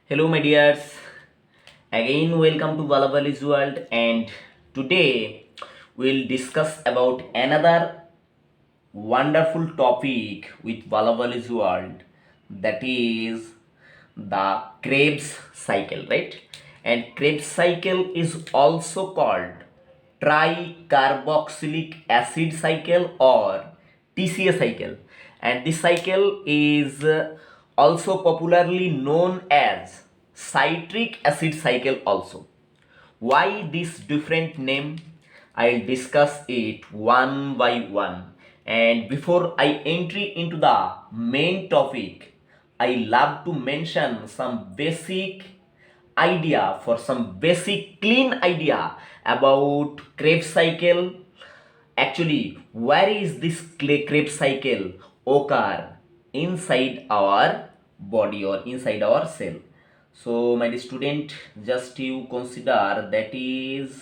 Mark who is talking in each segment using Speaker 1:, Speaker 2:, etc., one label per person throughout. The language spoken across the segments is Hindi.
Speaker 1: Hello, my dears. Again, welcome to Balabali's world, and today we'll discuss about another wonderful topic with Balabali's world, that is the Krebs cycle, right? And Krebs cycle is also called tricarboxylic acid cycle or TCA cycle, and this cycle is also popularly known as citric acid cycle also. Why this different name? I'll discuss it one by one. And before I enter into the main topic, I love to mention some basic idea for some basic clean idea about Krebs cycle. Actually, where is this Krebs cycle occur inside our body or inside our cell? So, my dear student, just you consider that is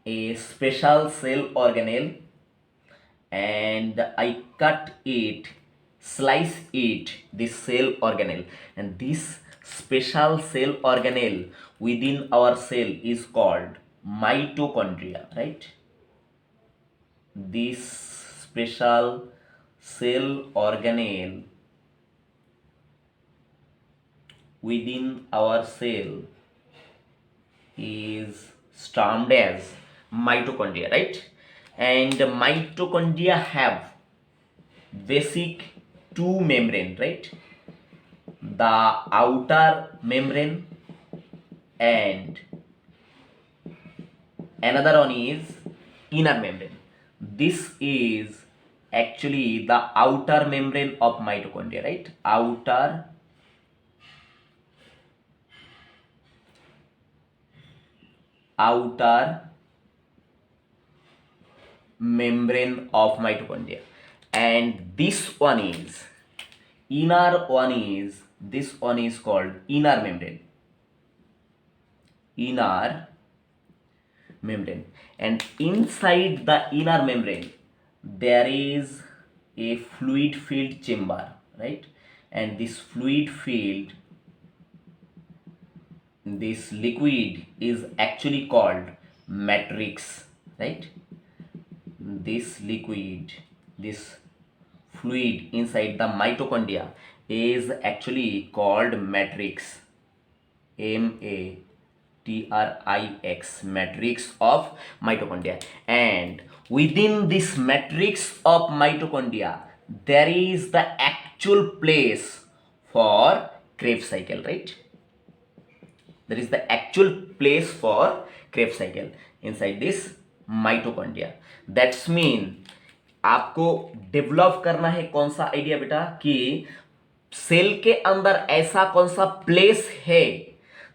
Speaker 1: a special cell organelle, and I cut it, slice it, this cell organelle, and this special cell organelle within our cell is called mitochondria, right? This special cell organelle within our cell is termed as mitochondria, right? And mitochondria have basic two membrane, right? The outer membrane and another one is inner membrane. This is actually the outer membrane of mitochondria, right? Outer membrane of mitochondria, and this one is inner one is this one is called inner membrane, and inside the inner membrane there is a fluid filled chamber, right? And this liquid is actually called matrix, right? This fluid inside the mitochondria is actually called matrix, matrix, matrix of mitochondria. And within this matrix of mitochondria there is the actual place for Krebs cycle, right? There is the actual place for Krebs cycle inside this mitochondria. That's mean आपको डेवलप करना है कौन सा आइडिया बेटा, कि सेल के अंदर ऐसा कौन सा प्लेस है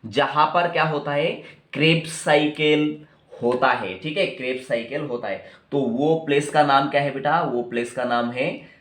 Speaker 1: जहां पर क्या होता है, क्रेब्स साइकिल होता है, ठीक है, क्रेब्स साइकिल होता है। तो वो प्लेस का नाम क्या है बेटा? वो प्लेस का नाम है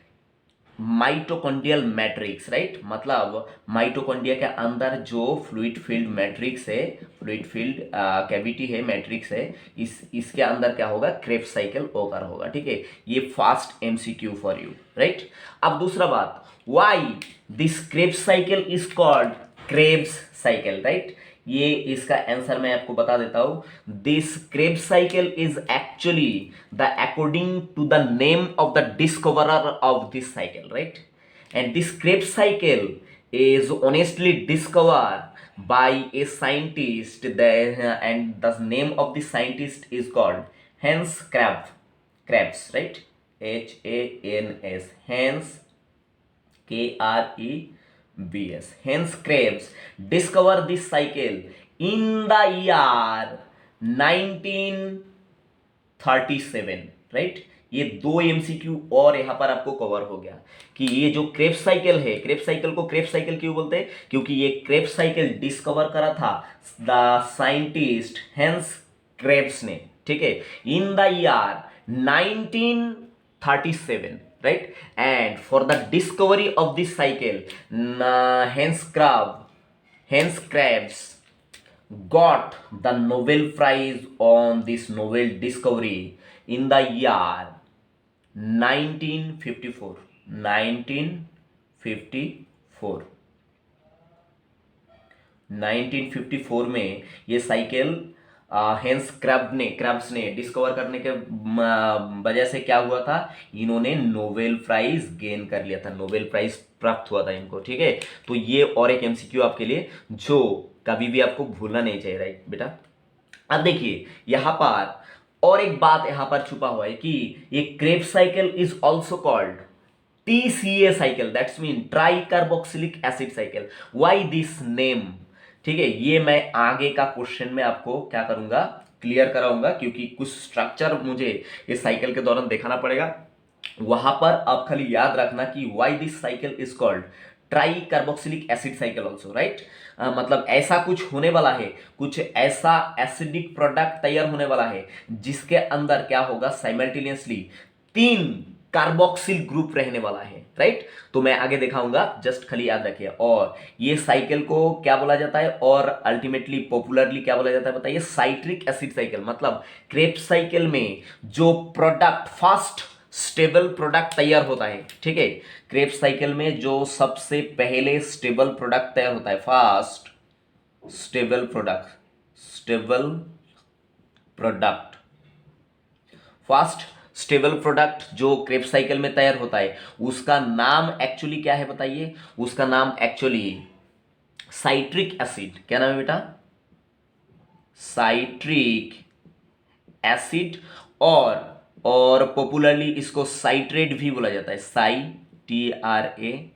Speaker 1: माइटोकॉन्ड्रियल मैट्रिक्स, राइट? मतलब माइटोकॉन्ड्रिया के अंदर जो फ्लूइड फील्ड मैट्रिक्स है, फ्लूइड फील्ड कैविटी है, मैट्रिक्स है, इसके अंदर क्या होगा? क्रेब्स साइकिल ओकर होगा, ठीक है। ये fast MCQ for you, right? अब दूसरा बात, why this Krebs cycle is called Krebs cycle, right? ये इसका आंसर मैं आपको बता देता हूं। This Krebs cycle is actually the according to the name of the discoverer of this cycle, right? And this Krebs cycle is honestly discovered by a scientist, and the name of the scientist is called Hans Krebs, right? Hans, Hans, Krebs. Hans Krebs discovered this cycle in the year 1937, right? ये दो एमसीक्यू और यहां पर आपको कवर हो गया कि ये जो क्रेब्स साइकिल है, क्रेब्स साइकिल को क्रेब्स साइकिल क्यों बोलते हैं? क्योंकि ये क्रेब्स साइकिल डिस्कवर करा था द साइंटिस्ट हेंस क्रेब्स ने, ठीक है, in the year 1937, right? And for the discovery of this cycle, Hans Krebs got the Nobel Prize on this novel discovery in the year 1954. 1954 में ये साइकिल हेंस क्रैब्स ने डिस्कवर करने के वजह से क्या हुआ था, इन्होंने नोबेल प्राइज गेन कर लिया था, नोबेल प्राइज प्राप्त हुआ था इनको, ठीक है। तो ये और एक एमसीक्यू आपके लिए जो कभी भी आपको भूलना नहीं चाहिए, राइट बेटा। अब देखिए यहां पर और एक बात यहां पर छुपा हुआ है कि ये Krebs cycle is also called TCA cycle, that's mean try carboxylic acid cycle. Why this name, ठीक है, ये मैं आगे का क्वेश्चन में आपको क्या करूंगा, क्लियर कराऊंगा, क्योंकि कुछ स्ट्रक्चर मुझे इस साइकिल के दौरान दिखाना पड़ेगा। वहां पर आप खाली याद रखना कि why this cycle is called try carboxylic acid cycle also, right. मतलब ऐसा कुछ होने वाला है, कुछ ऐसा एसिडिक प्रोडक्ट तैयार होने वाला है जिसके अंदर क्या होगा, साइमल्टेनियसली 3 कार्बोक्सिल ग्रुप रहने वाला है, राइट। तो मैं आगे दिखाऊंगा, जस्ट खाली याद रखिए। और ये साइकिल को क्या बोला जाता है, और अल्टीमेटली पॉपुलरली क्या बोला जाता है बताइए, साइट्रिक एसिड साइकिल। मतलब क्रेब्स साइकिल में जो प्रोडक्ट फास्ट स्टेबल प्रोडक्ट तैयार होता है, ठीक है, क्रेब्स साइकिल में जो सबसे पहले स्टेबल प्रोडक्ट तैयार होता है, fast stable product fast stable product जो क्रेब्स साइकिल में तैयार होता है, उसका नाम एक्चुअली क्या है बताइए, उसका नाम एक्चुअली साइट्रिक एसिड, क्या नाम है बेटा, साइट्रिक एसिड। और पॉपुलरली इसको साइट्रेट भी बोला जाता है, TRATE,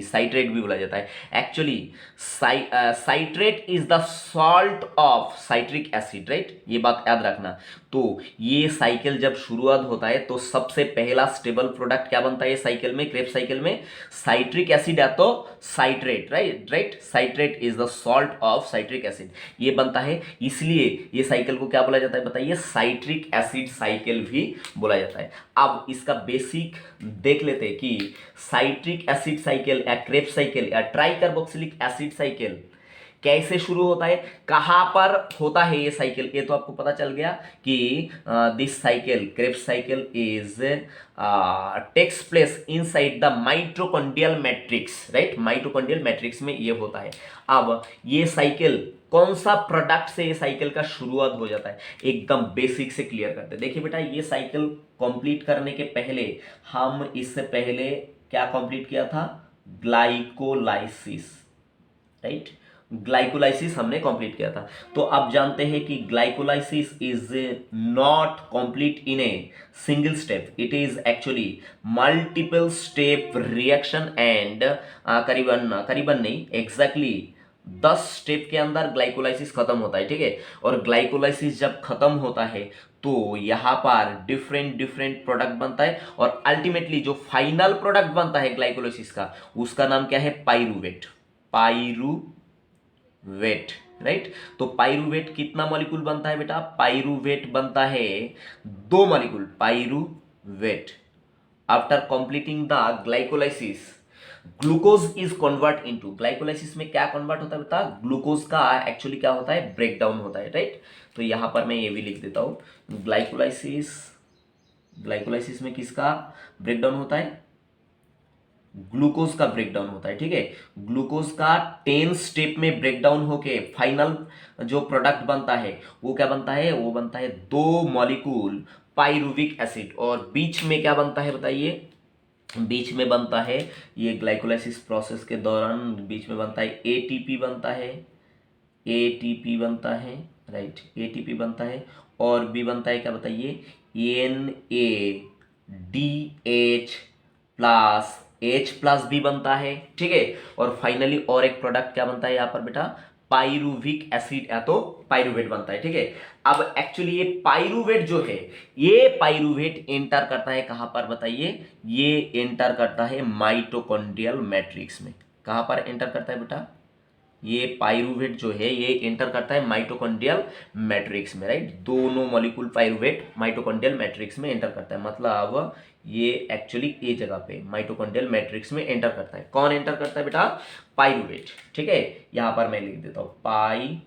Speaker 1: साइट्रेट भी बोला जाता है। Actually citrate is the salt of citric acid, right, ये बात याद रखना। तो ये साइकिल जब शुरुआत होता है तो सबसे पहला स्टेबल प्रोडक्ट क्या बनता है साइकिल में, क्रेब्स साइकिल में, साइट्रिक एसिड या तो citrate, right, citrate is the salt of citric acid, ये बनता है। इसलिए ये साइकिल को क्या बोला जाता है बताइए, साइट्रिक एसिड साइकिल भी बोला जाता है। अब इसका बेसिक देख लेते हैं कि साइट्रिक एसिड साइकिल या क्रेब्स साइकिल या ट्राइकार्बोक्सिलिक एसिड साइकिल कैसे शुरू होता है, कहां पर होता है ये साइकिल, ये तो आपको पता चल गया कि this cycle, Krebs cycle is takes place inside the mitochondrial matrix, right, mitochondrial matrix में ये होता है। अब ये साइकिल कौन सा प्रोडक्ट से ये साइकिल का शुरुआत हो जाता है, एकदम बेसिक से क्लियर करते हैं। देखिए बेटा, ये साइकिल कंप्लीट करने के पहले हम इससे पहले क्या कंप्लीट किया था, ग्लाइकोलाइसिस, राइट, ग्लाइकोलाइसिस हमने कंप्लीट किया था। तो आप जानते हैं कि glycolysis is not complete in a single step, it is actually multiple step reaction and करीबन नहीं, एग्जैक्टली 10 स्टेप के अंदर ग्लाइकोलाइसिस खत्म होता है, ठीक है। और ग्लाइकोलाइसिस जब खत्म होता है तो यहां पर डिफरेंट डिफरेंट प्रोडक्ट बनता है, और अल्टीमेटली जो फाइनल प्रोडक्ट बनता है ग्लाइकोलाइसिस का, उसका नाम क्या है, पाइरूवेट, पाइरूवेट, राइट। तो पाइरूवेट कितना मॉलिक्यूल बनता है बेटा, पाइरूवेट बनता है 2 molecule, pyruvate. After completing the glycolysis glucose is convert into, glycolysis में क्या कन्वर्ट होता है बेटा, ग्लूकोज का एक्चुअली क्या होता है, ब्रेक डाउन होता है, राइट। तो यहां पर मैं ये भी लिख देता हूं, ग्लाइकोलाइसिस में किसका ब्रेकडाउन होता है, ग्लूकोज का ब्रेकडाउन होता है, ठीक है। ग्लूकोज का 10 स्टेप में ब्रेकडाउन होके फाइनल जो प्रोडक्ट बनता है वो क्या बनता है, वो बनता है 2 मॉलिक्यूल पाइरुविक एसिड। और बीच में क्या बनता है बताइए, बीच में बनता है, ये ग्लाइकोलाइसिस प्रोसेस के दौरान बीच में बनता है एटीपी बनता है, एटीपी बनता है, राइट, एटीपी बनता है। और भी बनता है क्या बताइए, NADH प्लस H प्लस भी बनता है, ठीक है। और फाइनली और एक प्रोडक्ट क्या बनता है यहाँ पर बेटा, पाइरुविक एसिड या तो पाइरुवेट बनता है, ठीक है। अब एक्चुअली ये पाइरुवेट जो है, ये पाइरुवेट एंटर करता है कहां पर बताइए, ये एंटर करता है माइटोकॉन्ड्रियल मैट्रिक्स में। कहां पर एंटर करता है बेटा, ये पाइरुवेट जो है ये एंटर करता है माइटोकॉन्ड्रियल मैट्रिक्स में, राइट। दोनों मॉलिक्यूल पाइरुवेट माइटोकॉन्ड्रियल मैट्रिक्स में एंटर करता है, मतलब ये एक्चुअली ये जगह पे माइटोकॉन्ड्रियल मैट्रिक्स में एंटर करता है। कौन एंटर करता है बेटा, पाइरुवेट, ठीक है। यहां पर मैं लिख देता हूं पाइरुवेट,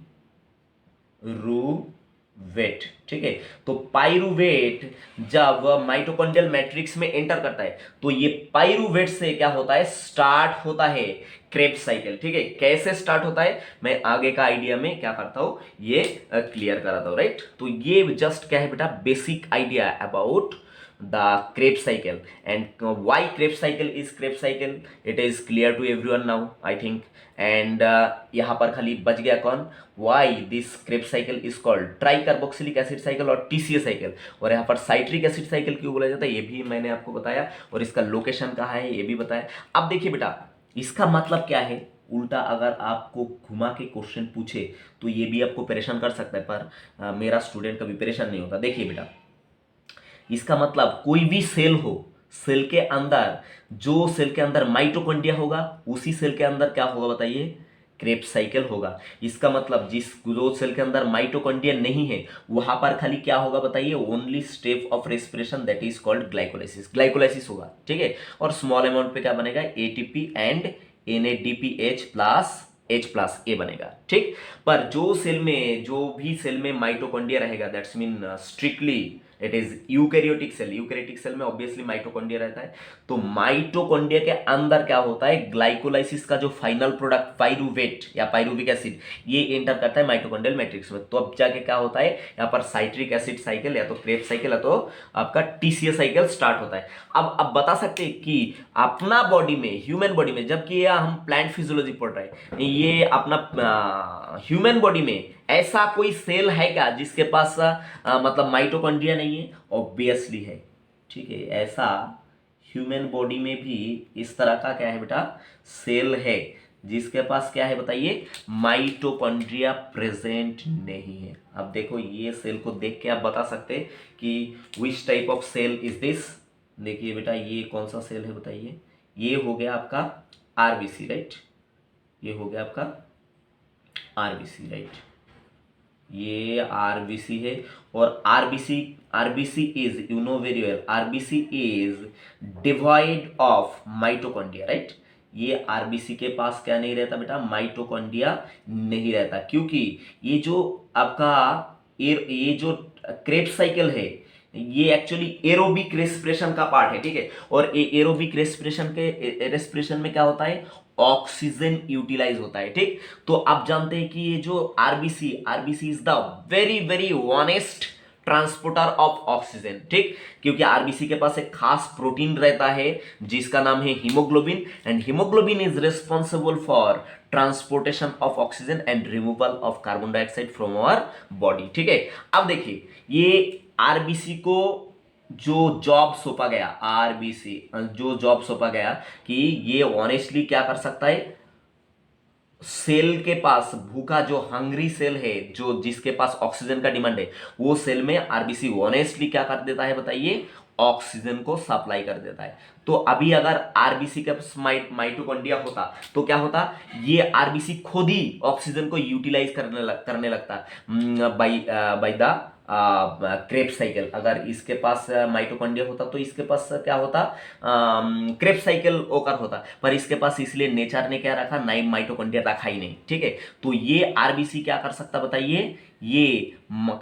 Speaker 1: वेट, ठीक है। तो पाइरूवेट जब माइटोकॉन्ड्रियल मैट्रिक्स में एंटर करता है तो ये पाइरूवेट से क्या होता है, स्टार्ट होता है क्रेब्स साइकिल, ठीक है। कैसे स्टार्ट होता है मैं आगे का आइडिया में क्या करता हूं, ये क्लियर कराता हूं, राइट। तो ये जस्ट क्या है बेटा, basic idea about the Krebs cycle, and why Krebs cycle is Krebs cycle, it is clear to everyone now I think, and यहाँ पर खाली बच गया कौन, why this Krebs cycle is called tricarboxylic acid cycle और टीसीए साइकिल, और यहाँ पर साइट्रिक एसिड साइकिल क्यों बोला जाता है ये भी मैंने आपको बताया, और इसका लोकेशन कहाँ है ये भी बताया। अब देखिए बेटा इसका मतलब क्या है, उल्टा अगर आपको घुमा के क्वेश्चन पूछे तो ये भी आपको परेशान कर सकता है, पर मेरा स्टूडेंट कभी परेशान नहीं होता। देखिए बेटा इसका मतलब कोई भी सेल हो, सेल के अंदर जो सेल के अंदर माइटोकॉन्ड्रिया होगा उसी सेल के अंदर क्या होगा बताइए, क्रेब्स साइकिल होगा। इसका मतलब जिस जो सेल के अंदर माइटोकॉन्ड्रिया नहीं है वहां पर खाली क्या होगा बताइए, only step of respiration that is called glycolysis, glycolysis होगा, ठीक है। और स्मॉल अमाउंट पे क्या बनेगा, ATP and NADPH plus H plus a बनेगा, ठीक। पर जो सेल में, जो भी सेल में माइटोकॉन्ड्रिया रहेगा that's mean strictly it is eukaryotic cell, eukaryotic cell में ऑब्वियसली माइटोकॉन्ड्रिया रहता है। तो माइटोकॉन्ड्रिया के अंदर क्या होता है, ग्लाइकोलाइसिस का जो फाइनल प्रोडक्ट पाइरूवेट या पाइरूविक एसिड ये एंटर करता है माइटोकॉन्ड्रियल मैट्रिक्स में। तो अब जाके क्या होता है, यहाँ पर साइट्रिक एसिड साइकिल या तो क्रेब्स साइकिल या तो आपका टीसीए साइकिल स्टार्ट होता है। अब बता सकते हैं कि अपना बॉडी में, ह्यूमन बॉडी में, जबकि ये हम प्लांट फिजियोलॉजी पढ़ रहे हैं, ये अपना ह्यूमन बॉडी में ऐसा कोई सेल है क्या जिसके पास मतलब माइटोकॉन्ड्रिया नहीं है, ऑब्वियसली है, ठीक है। ऐसा ह्यूमन बॉडी में भी इस तरह का क्या है बेटा, सेल है जिसके पास क्या है बताइए, माइटोकॉन्ड्रिया प्रेजेंट नहीं है। अब देखो ये सेल को देख के आप बता सकते कि which type of cell is this. देखिए बेटा ये कौन सा सेल है बताइए, ये हो गया आपका आरबीसी, राइट, ये हो गया आपका आरबीसी, राइट, ये आरबीसी है। और RBC, RBC is, you know very well, RBC is divide of mitochondria, right. ये आरबीसी के पास क्या नहीं रहता बेटा, माइटोकॉन्ड्रिया नहीं रहता, क्योंकि ये जो आपका ये जो क्रेब्स साइकिल है ये एक्चुअली एरोबिक रेस्पिरेशन का पार्ट है, ठीक है। और एरोबिक रेस्पिरेशन में क्या होता है, ऑक्सीजन यूटिलाइज होता है, ठीक। तो आप जानते हैं कि ये जो RBC is the very very honest transporter of oxygen, ठीक। क्योंकि आरबीसी के पास एक खास प्रोटीन रहता है जिसका नाम है haemoglobin, and haemoglobin is responsible for transportation of oxygen and removal of carbon dioxide from our body, ठीक है। अब देखिए ये आरबीसी को जो जॉब सौंपा गया, आरबीसी जो जॉब सौंपा गया कि ये ऑनेस्टली क्या कर सकता है, सेल के पास भूखा जो हंग्री सेल है, जो जिसके पास ऑक्सीजन का डिमांड है, वो सेल में आरबीसी ऑनेस्टली क्या कर देता है बताइए, ऑक्सीजन को सप्लाई कर देता है। तो अभी अगर आरबीसी का माइटोकॉन्ड्रिया होता तो क्या होता, ये आरबीसी खुद ही ऑक्सीजन को यूटिलाइज करने लगता बाय द क्रेब्स साइकिल। अगर इसके पास माइटोकॉन्ड्रिया होता तो इसके पास क्या होता, क्रेब्स साइकिल ओकर होता, पर इसके पास इसलिए नेचर ने क्या रखा, नाइन माइटोकॉन्ड्रिया रखा ही नहीं, ठीक है। तो ये आरबीसी क्या कर सकता बताइए, ये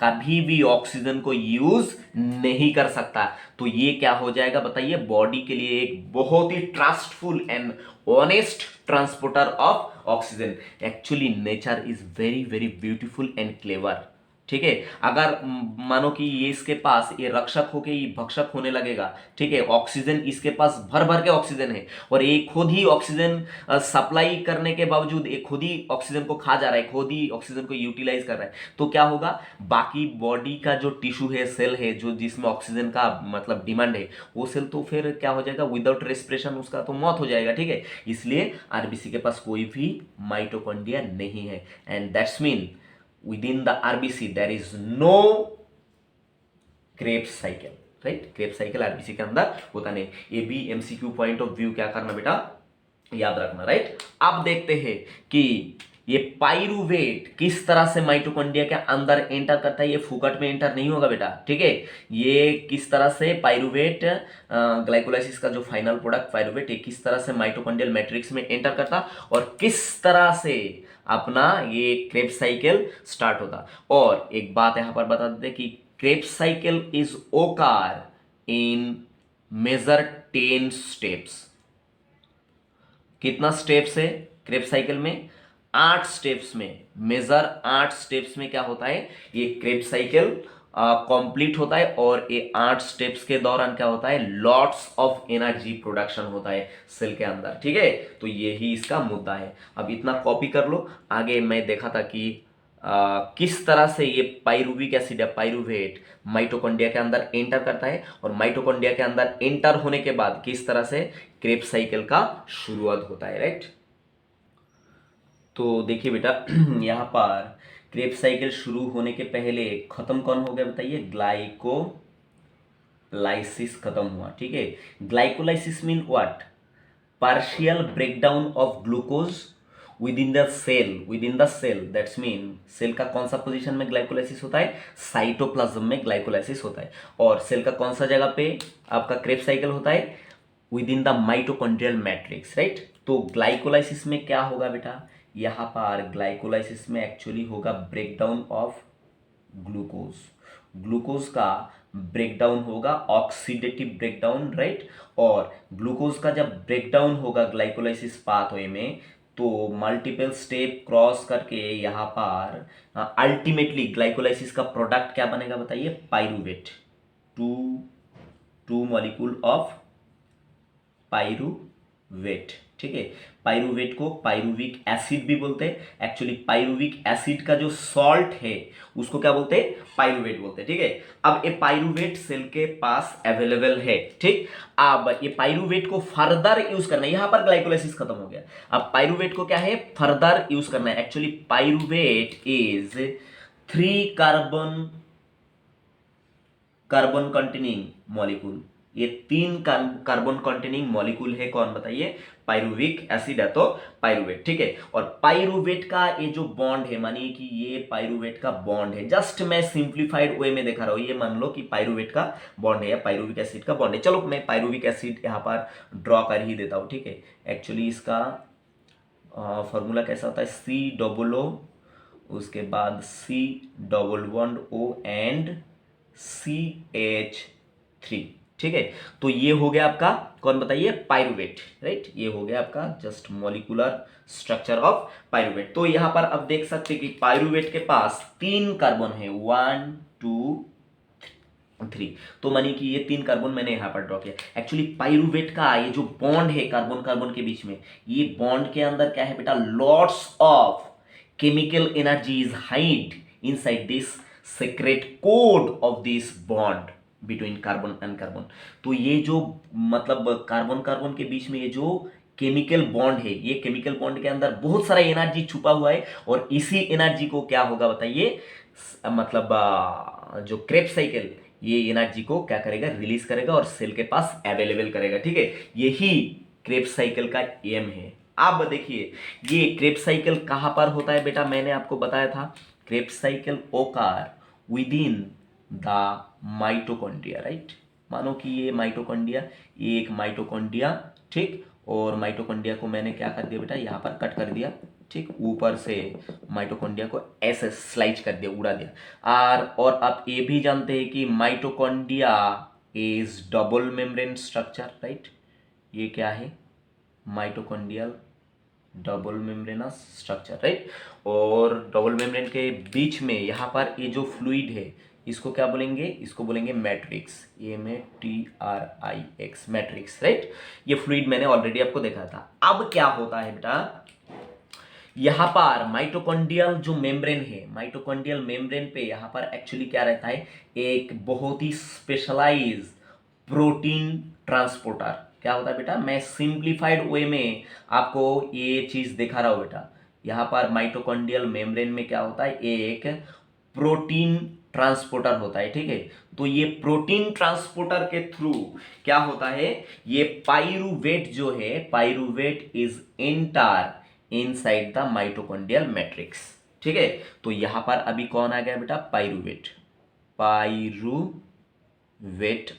Speaker 1: कभी भी ऑक्सीजन को यूज नहीं कर सकता। तो ये क्या हो जाएगा बताइए, बॉडी के लिए एक बहुत ही trustful and honest transporter of oxygen. Actually nature is very very beautiful and clever, ठीक है। अगर मानो कि ये इसके पास ये रक्षक होके ये भक्षक होने लगेगा, ठीक है, ऑक्सीजन इसके पास भर भर के ऑक्सीजन है और ये खुद ही ऑक्सीजन सप्लाई करने के बावजूद ये खुद ही ऑक्सीजन को खा जा रहा है, खुद ही ऑक्सीजन को यूटिलाइज कर रहा है, तो क्या होगा, बाकी बॉडी का जो टिश्यू है, सेल है, जो जिसमें ऑक्सीजन का मतलब डिमांड है, वो सेल तो फिर क्या हो जाएगा, विदाउट रेस्पिरेशन उसका तो मौत हो जाएगा, ठीक है। इसलिए आरबीसी के पास कोई भी माइटोकॉन्ड्रिया नहीं है, and that's mean within the RBC there is no Krebs cycle, right? Krebs cycle RBC के अंदर होता नहीं। ये भी MCQ पॉइंट ऑफ व्यू क्या करना बेटा, याद रखना, राइट। अब देखते हैं कि ये पाइरुवेट किस तरह से माइटोकॉन्ड्रिया के अंदर एंटर करता है, ये फुकट में एंटर नहीं होगा बेटा, ठीक है। ये किस तरह से पाइरुवेट, ग्लाइकोलाइसिस का जो फाइनल प्रोडक्ट पाइरुवेट, ये किस तरह से माइटोकॉन्ड्रियल मैट्रिक्स में एंटर करता और किस तरह से अपना ये क्रेब्स साइकिल स्टार्ट होता। और एक बात यहां पर बता देते कि Krebs cycle is occur in major 10 steps. कितना स्टेप्स है क्रेब्स साइकिल में? 8 स्टेप्स में, मेजर 8 स्टेप्स में क्या होता है, ये क्रेब्स साइकिल कंप्लीट होता है। और ये 8 स्टेप्स के दौरान क्या होता है, लॉट्स ऑफ एनर्जी प्रोडक्शन होता है सेल के अंदर, ठीक है। तो यही इसका मुद्दा है। अब इतना कॉपी कर लो। आगे मैं देखा था कि किस तरह से ये पाइरुविक एसिड या पाइरुवेट माइटोकॉन्ड्रिया के अंदर एंटर करता है और माइटोकॉन्ड्रिया के अंदर एंटर होने के बाद किस तरह से क्रेब्स साइकिल का शुरुआत होता है, राइट। तो देखिए बेटा यहाँ पर क्रेब्स साइकिल शुरू होने के पहले खत्म कौन हो गया बताइए, ग्लाइकोलाइसिस खत्म हुआ, ठीक है। Glycolysis mean what, partial breakdown of glucose within the cell, that's mean cell का कौन सा पोजीशन में ग्लाइकोलाइसिस होता है, साइटोप्लाज्म में ग्लाइकोलाइसिस होता है। और सेल का कौन सा जगह पे आपका क्रेब्स साइकिल होता है, with in the mitochondrial matrix, right. तो ग्लाइकोलाइसिस में क्या होगा बेटा, यहां पर ग्लाइकोलाइसिस में एक्चुअली होगा ब्रेकडाउन ऑफ ग्लूकोज। ग्लूकोज का ब्रेकडाउन होगा, ऑक्सीडेटिव ब्रेकडाउन, राइट। और ग्लूकोज का जब ब्रेकडाउन होगा ग्लाइकोलाइसिस पाथवे में, तो मल्टीपल स्टेप क्रॉस करके यहां पर अल्टीमेटली ग्लाइकोलाइसिस का प्रोडक्ट क्या बनेगा बताइए, pyruvate, two molecule of pyruvate, ठीक है। पाइरुवेट को पाइरुविक एसिड भी बोलते हैं। एक्चुअली पाइरुविक एसिड का जो सॉल्ट है उसको क्या बोलते हैं, पाइरुवेट बोलते हैं, ठीक है। अब ये पाइरुवेट सेल के पास अवेलेबल है, ठीक। अब ये पाइरुवेट को फर्दर यूज करना है, यहां पर ग्लाइकोलाइसिस खत्म हो गया। अब पाइरुवेट को क्या है, फर्दर यूज करना है। Actually pyruvate is 3 carbon containing molecule. ये 3 कार्बन कंटेनिंग मॉलिक्यूल है, कौन बताइए, पाइरुविक एसिड है तो पाइरुवेट, ठीक है। और पाइरुवेट का ये जो बॉन्ड है, मानिए कि ये पाइरुवेट का बॉन्ड है, जस्ट मैं सिंप्लीफाइड वे में दिखा रहा हूं, ये मान लो कि पाइरुवेट का बॉन्ड है या पाइरुविक एसिड का बॉन्ड है। चलो मैं पाइरुविक एसिड यहां पर ड्रॉ कर ही देता हूं, ठीक है। एक्चुअली इसका फॉर्मूला कैसा होता है, COO, उसके बाद C11O एंड CH3, ठीक है। तो ये हो गया आपका कौन बताइए, पाइरुवेट, राइट। ये हो गया आपका just molecular structure of pyruvate. तो यहां पर अब देख सकते हैं कि पाइरुवेट के पास 3 कार्बन है, 1 2 3। तो मानिए कि ये 3 कार्बन मैंने यहां पर ड्रॉ किया। एक्चुअली पाइरुवेट का ये जो बॉन्ड है कार्बन कार्बन के बीच में, ये बॉन्ड के अंदर क्या है बेटा, lots of chemical energy is hide inside this secret code of this bond between carbon and carbon. तो ये जो मतलब कार्बन कार्बन के बीच में ये जो केमिकल बॉन्ड है, ये केमिकल बॉन्ड के अंदर बहुत सारा एनर्जी छुपा हुआ है। और इसी एनर्जी को क्या होगा बताइए, मतलब जो क्रेब्स साइकिल ये एनर्जी को क्या करेगा, रिलीज करेगा और सेल के पास अवेलेबल करेगा, ठीक है। यही क्रेब्स साइकिल का एम है। आप देखिए ये क्रेब्स साइकिल कहां पर होता है बेटा, मैंने आपको बताया था Krebs cycle Omkar with in the mitochondria, right. मानो कि ये माइटोकॉन्ड्रिया, ये एक माइटोकॉन्ड्रिया, ठीक। और माइटोकॉन्ड्रिया को मैंने क्या कर दिया बेटा, यहाँ पर कट कर दिया, ठीक। ऊपर से माइटोकॉन्ड्रिया को ऐसे स्लाइस कर दिया, उड़ा दिया। और आप ये भी जानते हैं कि mitochondria is double membrane structure, right. ये क्या है, mitochondrial double membranous structure, right. और डबल मेम्ब्रेन के बीच में यहाँ पर ये जो फ्लूइड है इसको क्या बोलेंगे, इसको बोलेंगे मैट्रिक्स, MATRIX, मैट्रिक्स, राइट। ये फ्लूइड मैंने ऑलरेडी आपको देखा था। अब क्या होता है बेटा, यहां पर माइटोकॉन्ड्रियल जो मेम्ब्रेन है, माइटोकॉन्ड्रियल मेम्ब्रेन पे यहां पर एक्चुअली क्या रहता है, एक बहुत ही स्पेशलाइज प्रोटीन ट्रांसपोर्टर। क्या होता है बेटा, मैं सिंप्लीफाइड वे में आपको ये चीज दिखा रहा हूं बेटा। यहां पर माइटोकॉन्ड्रियल मेम्ब्रेन में क्या होता है, एक प्रोटीन ट्रांसपोर्टर होता है, ठीक है। तो ये प्रोटीन ट्रांसपोर्टर के थ्रू क्या होता है, ये पाइरुवेट जो है, pyruvate is enter inside the mitochondrial matrix. ठीक है, तो यहां पर अभी कौन आ गया बेटा, पाइरूवेट, पाइरूवेट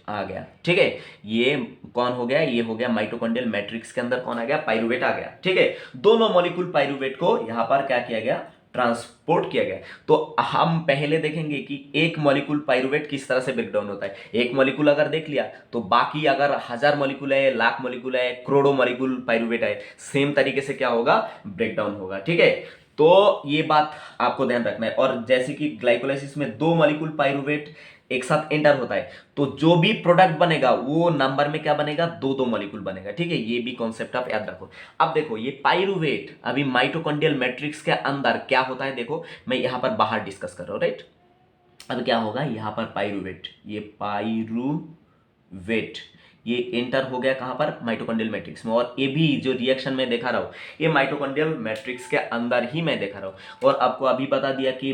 Speaker 1: आ गया। ठीक है, ये कौन हो गया, ये हो गया माइटोकॉन्ड्रियल मैट्रिक्स के अंदर कौन आ गया, पाइरूवेट आ गया। ठीक है, दोनों मॉलिक्यूल पाइरूवेट को यहां पर क्या किया गया, ट्रांसपोर्ट किया गया। तो हम पहले देखेंगे कि एक मॉलिक्यूल पाइरूवेट किस तरह से ब्रेकडाउन होता है। एक मॉलिक्यूल अगर देख लिया तो बाकी अगर 1000 मॉलिक्यूल है, लाख मॉलिक्यूल है, करोड़ों मॉलिक्यूल पाइरूवेट है, सेम तरीके से क्या होगा, ब्रेकडाउन होगा। ठीक है, तो ये बात आपको ध्यान रखना है। और जैसे कि ग्लाइकोलाइसिस में 2 मॉलिक्यूल पाइरूवेट एक साथ एंटर होता है, तो जो भी प्रोडक्ट बनेगा वो नंबर में क्या बनेगा, 2 मॉलिक्यूल बनेगा। ठीक है, ये भी कॉन्सेप्ट आप याद रखो। अब देखो ये पाइरूवेट अभी माइटोकॉन्ड्रियल मैट्रिक्स के अंदर क्या होता है, देखो मैं यहां पर बाहर डिस्कस कर रहा हूं, राइट। अब क्या होगा, यहां पर पाइरूवेट, ये पाइरूवेट ये एंटर हो गया कहां पर, माइटोकॉन्ड्रियल मैट्रिक्स में। और ये भी जो रिएक्शन में देखा रहा हूं, ये माइटोकॉन्ड्रियल मैट्रिक्स के अंदर ही मैं देखा रहा हूं। और आपको अभी बता दिया कि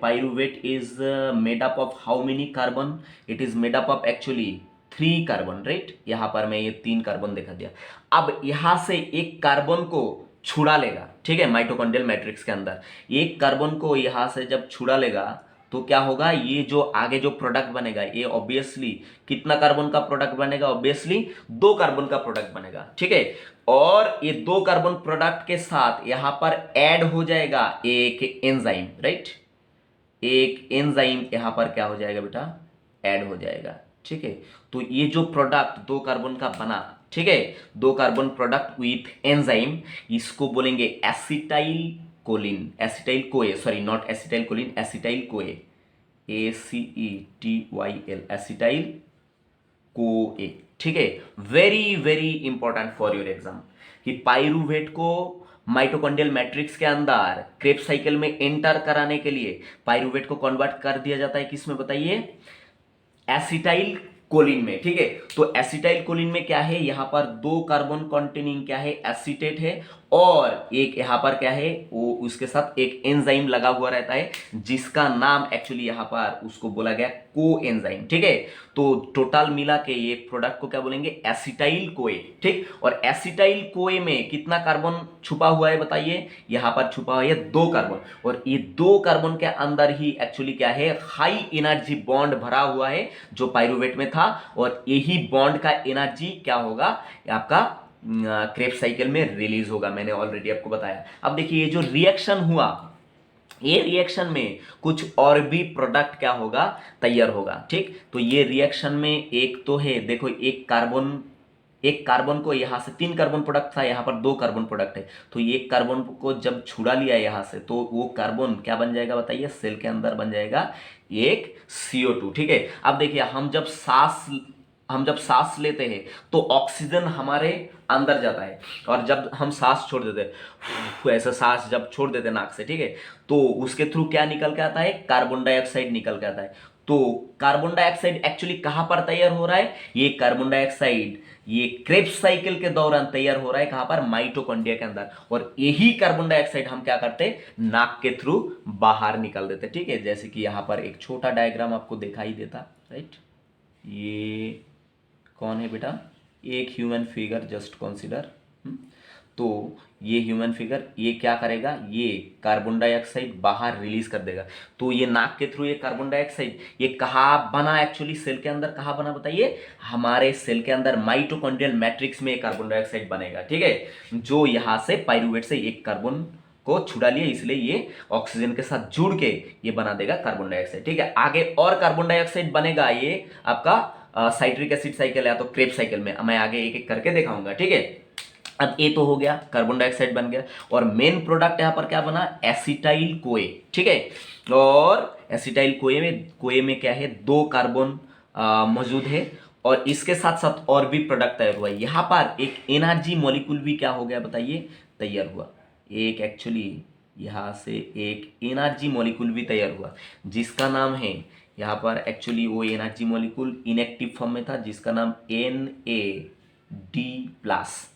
Speaker 1: pyruvate is made up of how many carbon, it is made up of actually 3 carbon, right. यहां पर मैं ये 3 कार्बन दिखा दिया। अब यहां से एक कार्बन को छुड़ा लेगा, ठीक है, माइटोकॉन्ड्रियल मैट्रिक्स के अंदर एक कार्बन को यहां से जब छुड़ा लेगा तो क्या होगा, ये जो आगे जो प्रोडक्ट बनेगा ये ऑब्वियसली कितना कार्बन का प्रोडक्ट बनेगा, ऑब्वियसली 2 कार्बन का प्रोडक्ट बनेगा। ठीक है, और ये 2 कार्बन प्रोडक्ट के साथ यहां पर ऐड हो जाएगा एक एंजाइम, राइट। एक एंजाइम यहां पर क्या हो जाएगा बेटा, ऐड हो जाएगा। ठीक है, तो ये जो प्रोडक्ट 2 कार्बन का बना, ठीक है, 2 कार्बन प्रोडक्ट विथ एंजाइम, इसको बोलेंगे acetyl choline, acetyl CoA, sorry not acetyl Colin, acetyl CoA, ACETYL, acetyl CoA. ठीक है, very very important for your exam कि पाइरूवेट को माइटोकॉन्ड्रियल मैट्रिक्स के अंदर क्रेब्स साइकिल में एंटर कराने के लिए पाइरूवेट को कन्वर्ट कर दिया जाता है किसमें, बताइए, एसिटाइल कोलिन में। ठीक है, तो एसिटाइल कोलिन में क्या है, यहां पर 2 कार्बन कंटेनिंग क्या है, एसीटेट है, और एक यहां पर क्या है, वो उसके साथ एक एंजाइम लगा हुआ रहता है जिसका नाम एक्चुअली यहां पर उसको बोला गया को एंजाइम। ठीक है, तो टोटल मिला के ये प्रोडक्ट को क्या बोलेंगे, एसिटाइल कोए। ठीक, और एसिटाइल कोए में कितना कार्बन छुपा हुआ है बताइए, यहां पर छुपा हुआ है 2 कार्बन, और ये 2 कार्बन के अंदर ही एक्चुअली क्या है, हाई एनर्जी बॉन्ड भरा हुआ है जो पाइरूवेट में था। और यही बॉन्ड का एनर्जी क्या होगा, आपका क्रेब्स साइकिल में रिलीज होगा, मैंने ऑलरेडी आपको बताया। अब देखिए ये जो रिएक्शन हुआ, ये रिएक्शन में कुछ और भी प्रोडक्ट क्या होगा, तैयार होगा। ठीक, तो ये रिएक्शन में एक तो है, देखो एक कार्बन को यहां से 3 कार्बन प्रोडक्ट था, यहां पर 2 कार्बन प्रोडक्ट है, तो ये कार्बन को जब छुड़ा लिया यहां से तो वो कार्बन क्या बन जाएगा बताइए, सेल के अंदर बन जाएगा एक CO2। ठीक है, अब देखिए हम जब सांस लेते हैं तो ऑक्सीजन हमारे अंदर जाता है, और जब हम सांस छोड़ देते हैं, ऐसा सांस जब छोड़ देते हैं नाक से, ठीक है, तो उसके थ्रू क्या निकल के आता है, कार्बन डाइऑक्साइड निकल के आता है। तो कार्बन डाइऑक्साइड एक्चुअली कहां पर तैयार हो रहा है, ये कार्बन डाइऑक्साइड ये क्रेब्स साइकिल के दौरान तैयार हो रहा है, कहां पर, माइटोकॉन्ड्रिया के अंदर। और यही कार्बन डाइऑक्साइड हम क्या करते हैं, नाक के थ्रू बाहर निकाल देते। ठीक है, जैसे कि यहां पर एक छोटा डायग्राम आपको दिखाई देता, राइट। ये कौन है बेटा, एक ह्यूमन फिगर जस्ट कंसीडर। तो ये ह्यूमन फिगर ये क्या करेगा, ये कार्बन डाइऑक्साइड बाहर रिलीज कर देगा। तो ये नाक के थ्रू ये कार्बन डाइऑक्साइड ये कहाँ बना, एक्चुअली सेल के अंदर कहाँ बना बताइए, हमारे सेल के अंदर माइटोकॉन्ड्रियल मैट्रिक्स में कार्बन डाइऑक्साइड बनेगा। ठीक है, जो यहां से पाइरूवेट से एक कार्बन को छुड़ा लिया, इसलिए ये ऑक्सीजन के साथ जुड़ के ये बना देगा कार्बन डाइऑक्साइड। ठीक है, आगे और कार्बन डाइऑक्साइड बनेगा, ये आपका साइट्रिक एसिड साइकिल है तो क्रेब्स साइकिल में, मैं आगे एक एक करके दिखाऊंगा। ठीक है, अब ये तो हो गया, कार्बन डाइऑक्साइड बन गया, और मेन प्रोडक्ट यहां पर क्या बना, एसिटाइल कोए। ठीक है, और एसिटाइल कोए में क्या है, 2 कार्बन मौजूद है, और इसके साथ साथ और भी प्रोडक्ट तैयार हुआ है। यहां पर एक एनर्जी मॉलिक्यूल भी क्या हो गया बताइए, तैयार हुआ। एक एक्चुअली यहां से एक एनर्जी मॉलिक्यूल भी तैयार हुआ जिसका नाम है, यहाँ पर एक्चुअली वो एनर्जी मॉलिक्यूल इनएक्टिव फॉर्म में था जिसका नाम NAD+।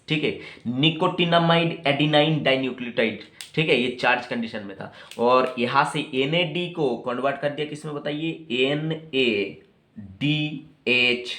Speaker 1: ठीक है, निकोटिनामाइड एडिनाइन डाइन्यूक्लियोटाइड। ठीक है, ये चार्ज कंडीशन में था, और यहां से NAD को कन्वर्ट कर दिया किसमें बताइए, NADH+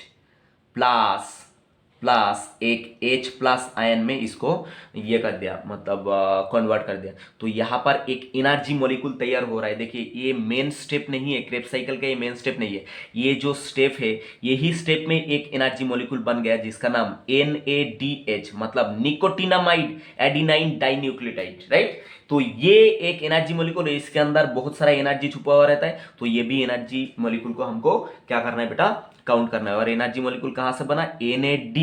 Speaker 1: प्लस एक H प्लस आयन में इसको ये कर दिया, मतलब कन्वर्ट कर दिया। तो यहाँ पर एक एनर्जी मॉलिक्यूल तैयार हो रहा है। देखिए ये मेन स्टेप नहीं है, क्रेब्स साइकिल का ये मेन स्टेप नहीं है, ये जो स्टेप है यही स्टेप में एक एनर्जी मॉलिक्यूल बन गया जिसका नाम NADH, मतलब निकोटिनामाइड एडिनाइन डाइन्यूक्लियोटाइड, राइट। तो ये एक एनर्जी मॉलिक्यूल है, इसके अंदर बहुत सारा एनर्जी छुपा हुआ रहता है। तो ये भी एनर्जी मॉलिक्यूल को हमको क्या करना है बेटा, काउंट करना है। और एनर्जी मॉलिक्यूल कहां से बना, NAD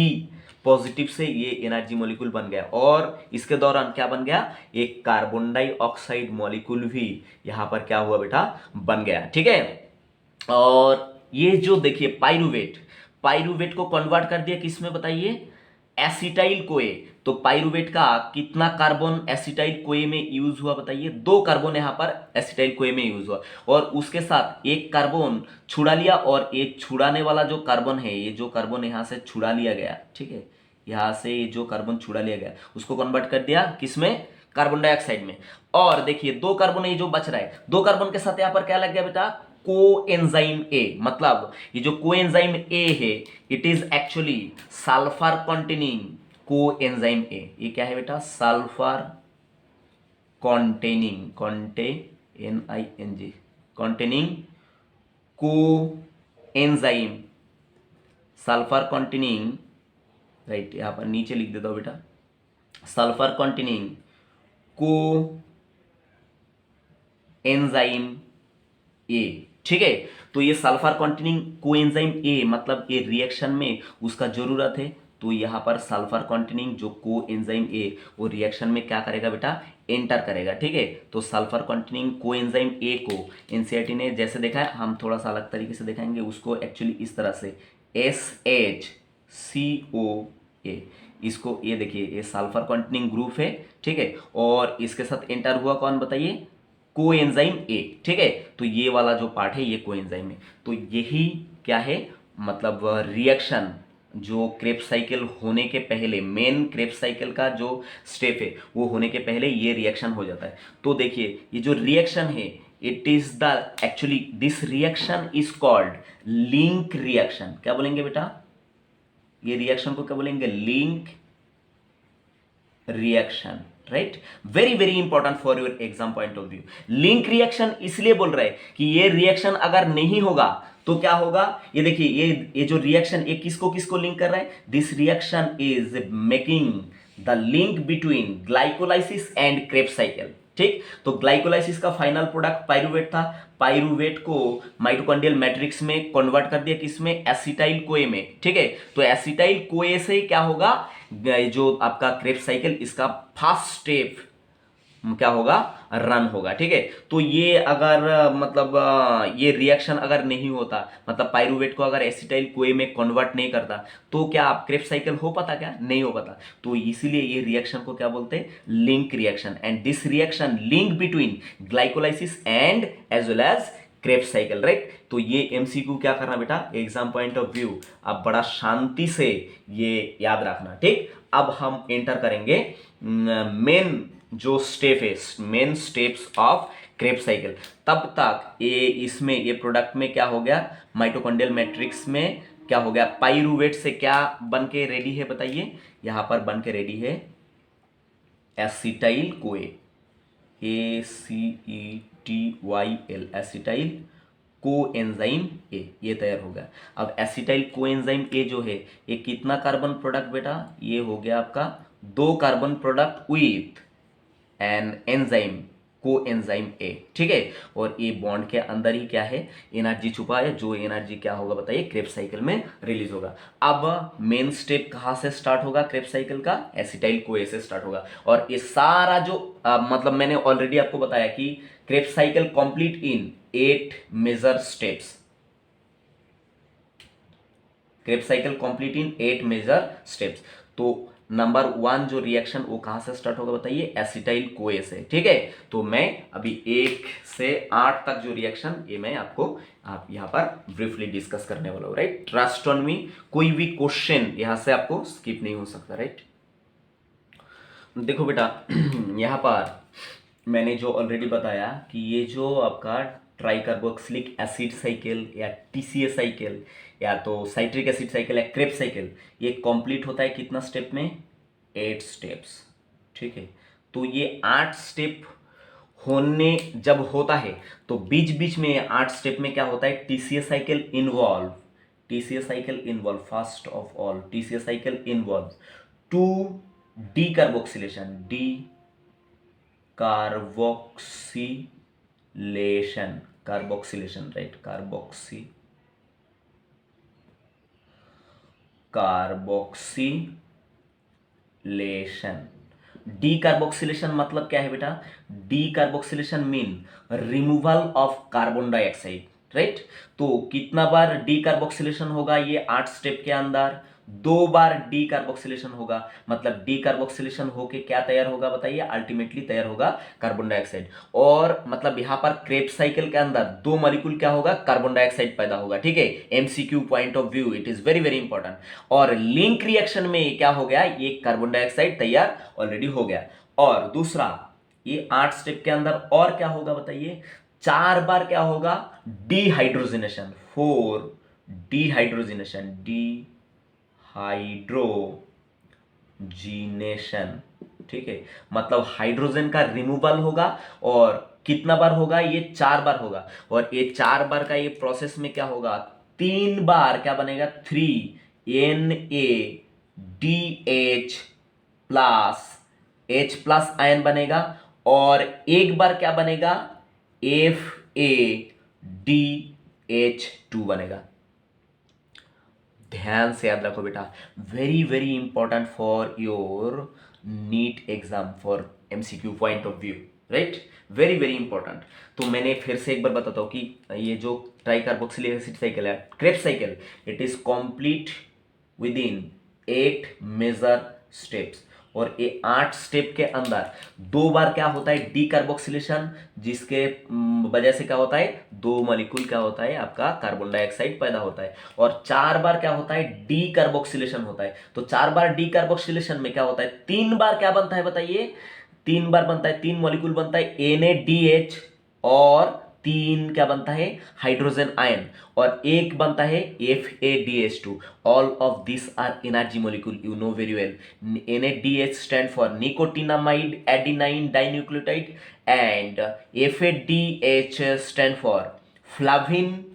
Speaker 1: पॉजिटिव से ये एनर्जी मॉलिक्यूल बन गया। और इसके दौरान क्या बन गया, एक कार्बन डाइऑक्साइड मॉलिक्यूल भी यहां पर क्या हुआ बेटा, बन गया, ठीक है। और ये जो देखिए पाइरुवेट, पाइरुवेट को कन्वर्ट कर दिया किस में बताइए, एसिटाइल कोए। तो पाइरुवेट का कितना कार्बन एसिटाइल कोए में यूज हुआ बताइए, 2 कार्बन यहां पर एसिटाइल कोए में यूज हुआ। और उसके साथ एक कार्बन छुड़ा लिया, और एक छुड़ाने वाला जो कार्बन है, ये जो कार्बन यहां से छुड़ा लिया गया, ठीक है, यहां से ये जो कार्बन छुड़ा लिया गया उसको कन्वर्ट कर दिया किसमें, कार्बन डाइऑक्साइड में। और देखिए 2 कार्बन ये जो बच रहा है, 2 कार्बन के साथ यहां पर क्या लग गया बेटा, कोएंजाइम ए। मतलब ये जो कोएंजाइम ए है, it is actually sulphur containing coenzyme A. ये क्या है बेटा, sulphur containing, NING containing coenzyme, sulphur containing, right, यहां पर नीचे लिख देता हूं बेटा, सल्फर कंटेनिंग को एंजाइम ए, ठीक है। तो ये सल्फर कंटेनिंग कोएंजाइम ए, मतलब ये रिएक्शन में उसका जरूरत है। तो यहां पर सल्फर कंटेनिंग जो कोएंजाइम ए, वो रिएक्शन में क्या करेगा बेटा, एंटर करेगा, ठीक है। तो सल्फर कंटेनिंग कोएंजाइम ए को एनसीईआरटी ने जैसे देखा है, हम थोड़ा सा अलग तरीके से दिखाएंगे उसको, एक्चुअली इस तरह से SHCOA, इसको ये देखिए, ये सल्फर कंटेनिंग ग्रुप है, ठीक है। और इसके साथ एंटर हुआ कौन बताइए, कोएंजाइम ए, ठीक है। तो ये वाला जो पार्ट है ये कोएंजाइम है। तो यही क्या है, मतलब रिएक्शन जो क्रेब्स साइकिल होने के पहले, मेन क्रेब्स साइकिल का जो स्टेप है वो होने के पहले ये रिएक्शन हो जाता है। तो देखिए ये जो रिएक्शन है, it is the actually this reaction is called link reaction. क्या बोलेंगे बेटा, ये रिएक्शन को क्या बोलेंगे, link reaction, right. Very very important for your exam point of view. Link reaction इसलिए बोल रहे हैं कि ये रिएक्शन अगर नहीं होगा तो क्या होगा, ये देखिए, ये जो रिएक्शन ये किसको किसको लिंक कर रहा है, this reaction is making the link between glycolysis and Krebs cycle, ठीक। तो ग्लाइकोलाइसिस का फाइनल प्रोडक्ट पाइरुवेट था, पाइरुवेट को माइटोकॉन्ड्रियल मैट्रिक्स में कन्वर्ट कर दिया किसमें, एसिटाइल कोए में, ठीक है। तो एसिटाइल कोए से क्या होगा, जो आपका क्रेब्स साइकिल, इसका फर्स्ट स्टेप क्या होगा, रन होगा, ठीक है। तो ये अगर मतलब ये रिएक्शन अगर नहीं होता, मतलब पाइरुवेट को अगर एसिटाइल कोए में कन्वर्ट नहीं करता, तो क्या आप क्रेब्स साइकिल हो पाता, क्या नहीं हो पाता। तो इसीलिए ये रिएक्शन को क्या बोलते हैं, link reaction. And this reaction link between glycolysis and as well as Krebs cycle, right. तो ये MCQ क्या करना बेटा, एग्जाम पॉइंट ऑफ व्यू आप बड़ा शांति से ये याद रखना, ठीक। अब हम एंटर करेंगे मेन जो स्टेप है, main steps of Krebs cycle. तब तक ये इसमें, ये प्रोडक्ट में क्या हो गया, माइटोकॉन्ड्रियल मैट्रिक्स में क्या हो गया, पाइरुवेट से क्या बन के रेडी है बताइए, यहां पर बन के रेडी है acetyl CoA, ACETYL, acetyl coenzyme ए, ये तैयार हो गया। अब एसिटाइल कोएंजाइम ए जो है, ये कितना कार्बन प्रोडक्ट बेटा, ये हो गया आपका 2 carbon product with an enzyme coenzyme A, ठीक है। और ये बॉन्ड के अंदर ही क्या है, एनर्जी छुपा है, जो एनर्जी क्या होगा बताइए, क्रेब्स साइकिल में रिलीज होगा। अब मेन स्टेप कहां से स्टार्ट होगा क्रेब्स साइकिल का, एसिटाइल कोए से स्टार्ट होगा। और ये सारा जो मतलब मैंने ऑलरेडी आपको बताया कि Krebs cycle complete in 8 major steps, Krebs cycle complete in 8 major steps. तो नंबर 1 जो रिएक्शन वो कहां से स्टार्ट होगा बताइए, एसिटाइल कोए से, ठीक है। तो मैं अभी 1 से 8 तक जो रिएक्शन, ये मैं आपको आप यहां पर ब्रीफली डिस्कस करने वाला हूं, राइट। ट्रस्ट ऑन मी, कोई भी क्वेश्चन यहां से आपको स्किप नहीं हो सकता, राइट। देखो बेटा यहां पर मैंने जो ऑलरेडी बताया कि ये जो आपका ट्राइकार्बोक्सिलिक एसिड साइकिल या टीसीए साइकिल या तो साइट्रिक एसिड साइकिल या क्रेब्स साइकिल, ये कंप्लीट होता है कितना स्टेप में? 8 स्टेप्स। ठीक है, तो ये 8 स्टेप होने जब होता है तो बीच बीच में 8 स्टेप में क्या होता है? TCA cycle involve, TCA cycle involve, first of all TCA cycle involve to decarboxylation, decarboxylation, carboxylation right, carboxylation. Decarboxylation मतलब क्या है बेटा? Decarboxylation mean removal of carbon dioxide, right. तो कितना बार डी कार्बोक्सिलेशन होगा? ये 8 स्टेप के अंदर 2 बार डी कार्बोक्सिलेशन होगा। मतलब डी कार्बोक्सिलेशन होके क्या तैयार होगा बताइए? अल्टीमेटली तैयार होगा कार्बन डाइऑक्साइड। और मतलब यहां पर क्रेब्स साइकिल के अंदर 2 मॉलिक्यूल क्या होगा? कार्बन डाइऑक्साइड पैदा होगा। ठीक है, MCQ point of view it is very very important. और लिंक रिएक्शन में क्या हो गया? ये कार्बन डाइऑक्साइड तैयार ऑलरेडी हो गया। और दूसरा, ये 8 स्टेप के अंदर और क्या होगा बताइए? 4 बार क्या होगा? Dehydrogenation, 4 dehydrogenation, dehydrogenation. ठीक है, मतलब हाइड्रोजन का रिमूवल होगा। और कितना बार होगा? ये 4 बार होगा। और ये 4 बार का ये प्रोसेस में क्या होगा? 3 बार क्या बनेगा? 3NADH प्लस H+ आयन बनेगा। और एक बार क्या बनेगा? FADH2 बनेगा। ध्यान से याद रखो बेटा, very very important for your NEET exam, for MCQ point of view, right, very very important. तो मैंने फिर से एक बार बताता हूँ कि ये जो ट्राइकार्बोक्सिलिक एसिड साइकिल है, Krebs cycle, it is complete within 8 major steps. और ये 8 स्टेप के अंदर 2 बार क्या होता है? डीकार्बोक्सिलेशन, जिसके वजह से क्या होता है? 2 मॉलिक्यूल क्या होता है? आपका कार्बन डाइऑक्साइड पैदा होता है। और 4 बार क्या होता है? डीकार्बोक्सिलेशन होता है। तो 4 बार डीकार्बोक्सिलेशन में क्या होता है? 3 बार क्या बनता है बताइए? 3 बार बनता है, 3 मॉलिक्यूल बनता है NADH, और 3 क्या बनता है? हाइड्रोजन आयन, और एक बनता है FADH2। All of this are energy molecule, you know very well. NADH stand for nicotinamide adenine dinucleotide and FADH stand for flavin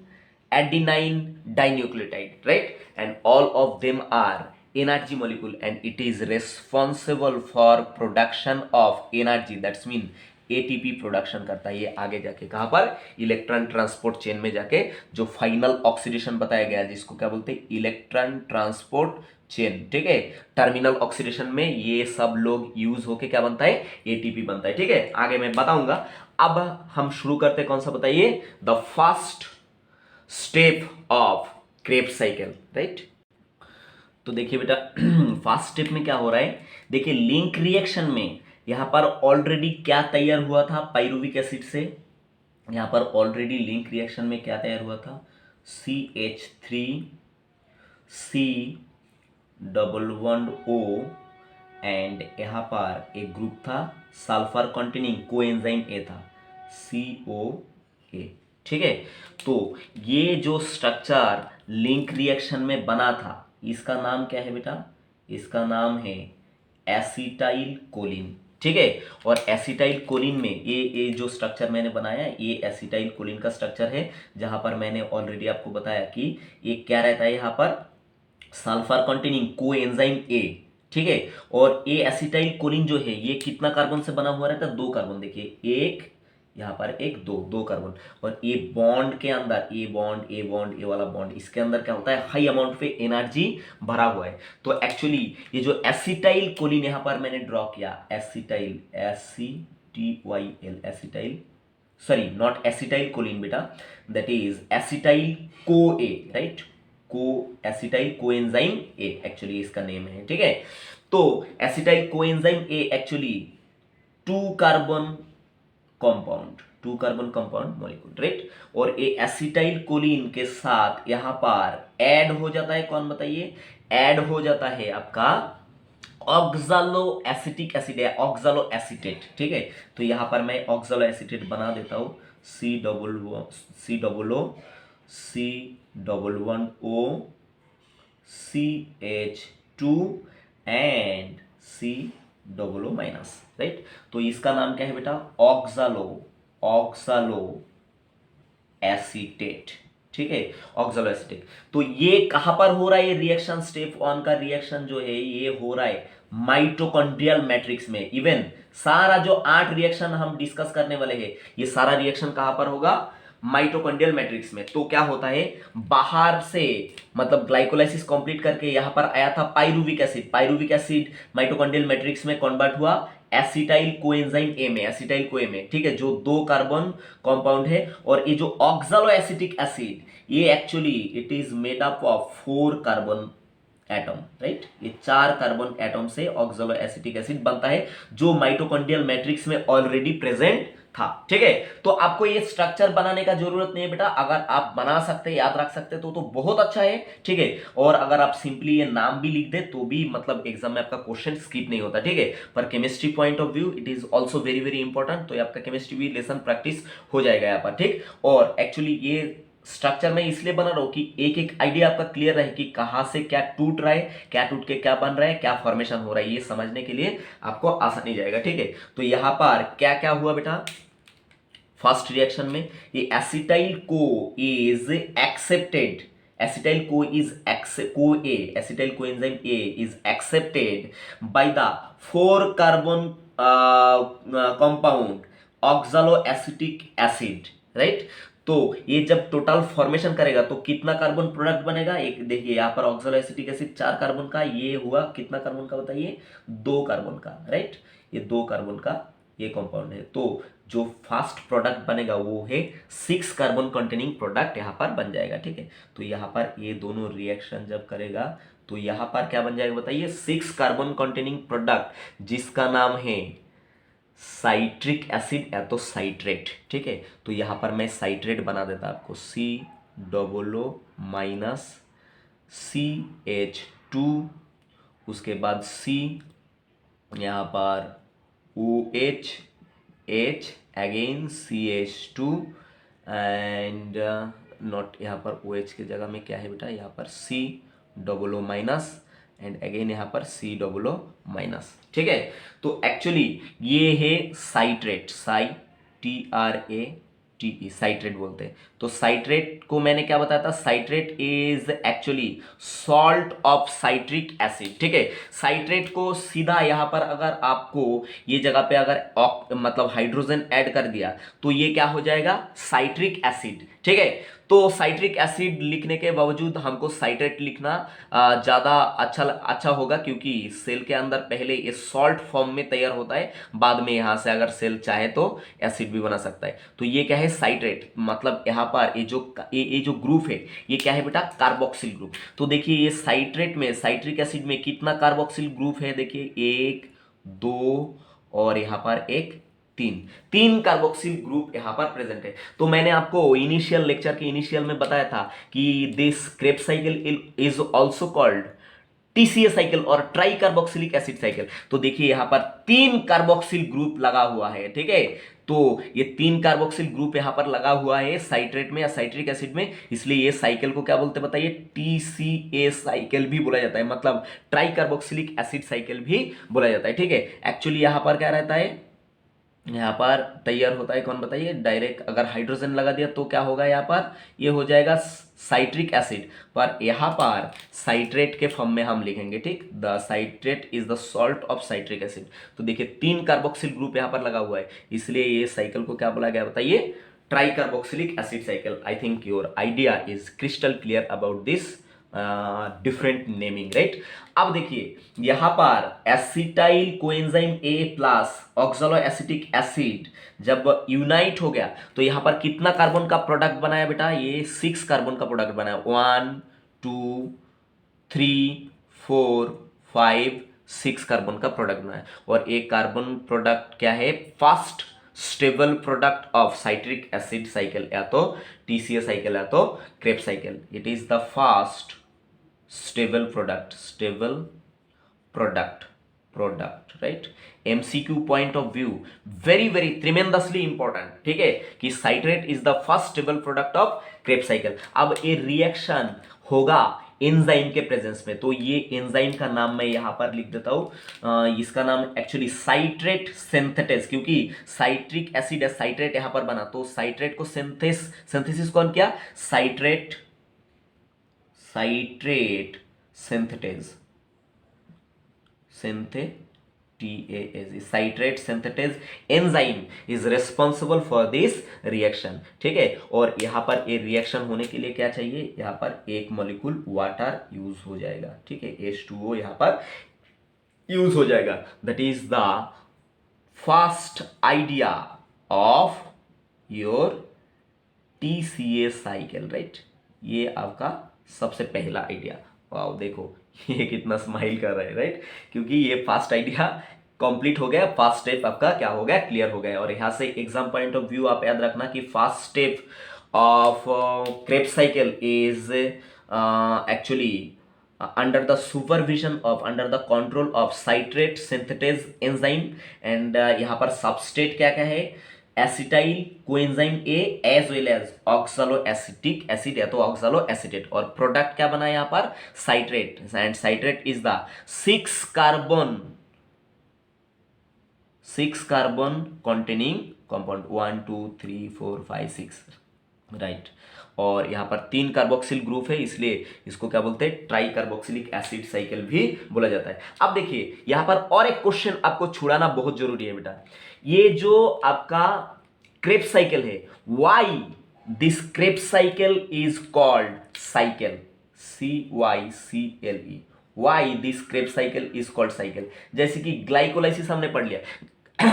Speaker 1: adenine dinucleotide, right? And all of them are energy molecule and it is responsible for production of energy, that's mean ATP production करता है। ये आगे जाके कहां पर? इलेक्ट्रॉन ट्रांसपोर्ट चेन में जाके जो फाइनल ऑक्सीडेशन बताया गया है, जिसको क्या बोलते हैं? Electron transport chain. ठीक है, टर्मिनल ऑक्सीडेशन में ये सब लोग यूज होके क्या बनता है? एटीपी बनता है। ठीक है, आगे मैं बताऊंगा। अब हम शुरू करते हैं, कौन सा बताइए? The first step of Krebs cycle, right. तो देखिए बेटा, फर्स्ट स्टेप में क्या हो रहा है? देखिए, लिंक रिएक्शन में यहां पर ऑलरेडी क्या तैयार हुआ था? पाइरुविक एसिड से यहां पर ऑलरेडी लिंक रिएक्शन में क्या तैयार हुआ था? CH3C11O, एंड यहां पर एक ग्रुप था सल्फर कंटेनिंग कोएंजाइम ए था, COA। ठीक है, तो ये जो स्ट्रक्चर लिंक रिएक्शन में बना था, इसका नाम क्या है बेटा? इसका नाम है एसिटाइल कोलिन। ठीक है, और एसिटाइल कोलिन में ये जो स्ट्रक्चर मैंने बनाया है, ये एसिटाइल कोलिन का स्ट्रक्चर है, जहां पर मैंने ऑलरेडी आपको बताया कि ये क्या रहता है? यहाँ पर सल्फर कंटेनिंग कोएंजाइम ए। ठीक है, और ए एसिटाइल कोलिन जो है, ये कितना कार्बन से बना हुआ रहता है? 2 कार्बन। देखिए, एक यहाँ पर, एक, दो कार्बन। और ए बॉन्ड के अंदर, ए बॉन्ड, ए वाला बॉन्ड, इसके अंदर क्या होता है? हाई अमाउंट पे एनर्जी भरा हुआ है। तो एक्चुअली ये जो एसिटाइल कोलिन यहाँ पर मैंने ड्रॉ किया, acetyl, SCTYL, acetyl, sorry not acetyl choline बेटा, that is acetyl co A, right, co acetyl coenzyme A actually इसका नेम है। ठीक है, तो acetyl coenzyme A actually 2 carbon compound molecule, right. और ये एसिटाइल कोलिन के साथ यहां पर ऐड हो जाता है, कौन बताइए? ऐड हो जाता है आपका ऑक्सालो एसिटिक एसिड है, ऑक्सालो एसिटेट। ठीक है, तो यहां पर मैं ऑक्सालो एसिटेट बना देता हूं, C11O CH2 and COO minus, right. तो इसका नाम क्या है बेटा? ऑक्सालो एसीटेट, ठीक है, ऑक्सालो एसीटेट। तो ये कहां पर हो रहा है? ये रिएक्शन स्टेप 1 का रिएक्शन जो है ये हो रहा है माइटोकॉन्ड्रियल मैट्रिक्स में। इवन सारा जो 8 रिएक्शन हम डिस्कस करने वाले हैं ये सारा रिएक्शन कहां पर होगा? माइटोकॉन्ड्रियल मैट्रिक्स में। तो क्या होता है, बाहर से मतलब ग्लाइकोलाइसिस कंप्लीट करके यहां पर आया था pyruvic acid. Pyruvic acid mitochondrial matrix में कन्वर्ट हुआ एसिटाइल कोएंजाइम ए में, एसिटाइल कोए में, ठीक है, जो 2 कार्बन कंपाउंड है। और ये जो ऑक्सालो एसिटिक एसिड ये actually it is made up of 4 carbon atom, right. ये 4 कार्बन एटम से ऑक्सालो एसिटिक एसिड बनता है जो माइटोकॉन्ड्रियल मैट्रिक्स में ऑलरेडी प्रेजेंट था, ठीक है। तो आपको ये स्ट्रक्चर बनाने का जरूरत नहीं है बेटा, अगर आप बना सकते याद रख सकते तो बहुत अच्छा है, ठीक है। और अगर आप सिंपली ये नाम भी लिख दे तो भी मतलब एग्जाम में आपका क्वेश्चन स्किप नहीं होता, ठीक है। पर chemistry point of view it is also very very important, तो आपका केमिस्ट्री भी लेसन प्रैक्टिस हो जाएगा यहाँ पर, ठीक। और एक्चुअली ये स्ट्रक्चर में इसलिए बना रहा हूं कि एक एक आइडिया आपका क्लियर रहे कि कहां से क्या टूट रहा है, क्या टूट के क्या बन रहा है, क्या फॉर्मेशन हो रहा है, ये समझने के लिए आपको आसानी जाएगा, ठीक है। तो यहां पर क्या क्या हुआ बेटा फर्स्ट रिएक्शन में? ये acetyl co is accepted, acetyl co is acetyl coenzyme A is accepted by the 4 carbon compound oxalo acetic acid, right. तो ये जब टोटल फॉर्मेशन करेगा तो कितना कार्बन प्रोडक्ट बनेगा? एक देखिए यहां पर ऑक्सालो एसिटिक एसिड 4 कार्बन का, ये हुआ कितना कार्बन का बताइए? 2 कार्बन का, राइट। ये 2 कार्बन का ये कंपाउंड है। तो जो फास्ट प्रोडक्ट बनेगा वो है 6 कार्बन कंटेनिंग प्रोडक्ट यहां पर बन जाएगा, ठीक है। तो यहां पर ये दोनों रिएक्शन जब करेगा तो यहां पर क्या बन जाएगा बताइए? 6 कार्बन कंटेनिंग प्रोडक्ट जिसका नाम है साइट्रिक एसिड या तो साइट्रेट, ठीक है। तो यहां पर मैं साइट्रेट बना देता आपको, COO माइनस CH2, उसके बाद C, यहां पर OH, H again CH2 and not, यहाँ पर OH की जगह में क्या है बेटा? यहाँ पर COO माइनस एंड अगेन यहाँ पर COO माइनस, ठीक है। तो एक्चुअली ये है साइट्रेट, TRATE, साइट्रेट बोलते हैं। तो साइट्रेट को मैंने क्या बताया था? Citrate is actually salt of citric acid, ठीक है। साइट्रेट को सीधा यहां पर अगर आपको ये जगह पे अगर मतलब हाइड्रोजन ऐड कर दिया तो ये क्या हो जाएगा? साइट्रिक एसिड, ठीक है। तो साइट्रिक एसिड लिखने के बावजूद हमको साइट्रेट लिखना ज्यादा अच्छा होगा, क्योंकि सेल के अंदर पहले ये सॉल्ट फॉर्म में तैयार होता है, बाद में यहां से अगर सेल चाहे तो एसिड भी बना सकता है। तो ये क्या है? साइट्रेट। मतलब यहां पर ये जो ग्रुप है ये क्या है बेटा? Carboxyl group. तो देखिए ये साइट्रेट में, साइट्रिक एसिड में कितना कार्बोक्सिल ग्रुप है? देखिए 1 2 और यहां पर एक 3 कार्बोक्सिल ग्रुप यहां पर प्रेजेंट है। तो मैंने आपको इनिशियल लेक्चर के इनिशियल में बताया था कि this Krebs cycle is also called TCA cycle और ट्राई कार्बोक्सिलिक एसिड साइकिल। तो देखिए यहां पर 3 कार्बोक्सिल ग्रुप लगा हुआ है, ठीक है। तो ये 3 कार्बोक्सिल ग्रुप यहां पर लगा हुआ है साइट्रेट में या साइट्रिक एसिड में, इसलिए ये साइकिल को क्या बोलते हैं बताइए? TCA साइकिल भी बोला जाता है, मतलब ट्राई कार्बोक्सिलिक एसिड साइकिल भी बोला जाता है, ठीक है। एक्चुअली यहां पर क्या रहता है? यहाँ पर तैयार होता है कौन बताइए? डायरेक्ट अगर हाइड्रोजन लगा दिया तो क्या होगा? यहाँ पर ये हो जाएगा साइट्रिक एसिड, पर यहाँ पर साइट्रेट के फॉर्म में हम लिखेंगे, ठीक। The citrate is the salt of citric acid. तो देखिए 3 कार्बोक्सिल ग्रुप यहाँ पर लगा हुआ है, इसलिए ये साइकिल को क्या बोला गया बताइए? Try carboxylic acid cycle. I think your idea is crystal clear about this different naming, right. अब देखिए यहां पर एसिटाइल कोएंजाइम ए प्लस ऑक्सालो एसिटिक एसिड जब यूनाइट हो गया तो यहां पर कितना कार्बन का प्रोडक्ट बनाया बेटा? ये 6 कार्बन का प्रोडक्ट बनाया। 1 2 3 4 5 6 कार्बन का प्रोडक्ट बनाया। और एक कार्बन प्रोडक्ट क्या है? Fast stable product of citric acid cycle, या तो TCA साइकिल या तो Krebs cycle. It is the fast stable product product, right. MCQ point of view, very very tremendously important, ठीक है, कि citrate is the first stable product of Krebs cycle. अब ये रिएक्शन होगा एंजाइम के प्रेजेंस में, तो ये एंजाइम का नाम मैं यहां पर लिख देता हूं, इसका नाम एक्चुअली साइट्रेट सिंथेटेस, क्योंकि साइट्रिक एसिड है, साइट्रेट यहां पर बना, तो साइट्रेट को सिंथेसिस कौन किया, citrate synthetase, citrate synthetase enzyme is responsible for this reaction, ठीक है। और यहां पर ये रिएक्शन होने के लिए क्या चाहिए, यहां पर एक मॉलिक्यूल वाटर यूज हो जाएगा, ठीक है, H2O यहां पर यूज हो जाएगा। That is the first idea of your TCA cycle, right. ये आपका सबसे पहला आइडिया। वाओ, देखो ये कितना स्माइल कर रहा है, राइट, क्योंकि ये फर्स्ट आइडिया कंप्लीट हो गया, फर्स्ट स्टेप आपका क्या हो गया, क्लियर हो गया। और यहां से एग्जाम पॉइंट ऑफ व्यू आप याद रखना कि first step of Krebs cycle is actually under the supervision of, under the control of citrate synthetase enzyme, and यहाँ पर substrate क्या क्या है, acetyl coenzyme A as well as oxaloacetic acid है, तो ऑक्सैलोएसिटेट, और प्रोडक्ट क्या बना है यहाँ पर, citrate, and citrate is the 6 carbon containing compound, 1 2 3 4 5 6, right. और यहाँ पर 3 कार्बोक्सिल ग्रुप है, इसलिए इसको क्या बोलते हैं, ट्राई कार्बोक्सिलिक एसिड साइकिल भी बोला जाता है। अब देखिए यहाँ पर और एक क्वेश्चन आपको छुड़ाना बहुत जरूरी है बेटा, ये जो आपका क्रेब्स साइकिल है, why this Krebs cycle is called cycle, CYCLE, why this Krebs cycle is called cycle. जैसे कि ग्लाइकोलाइसिस हमने पढ़ लिया,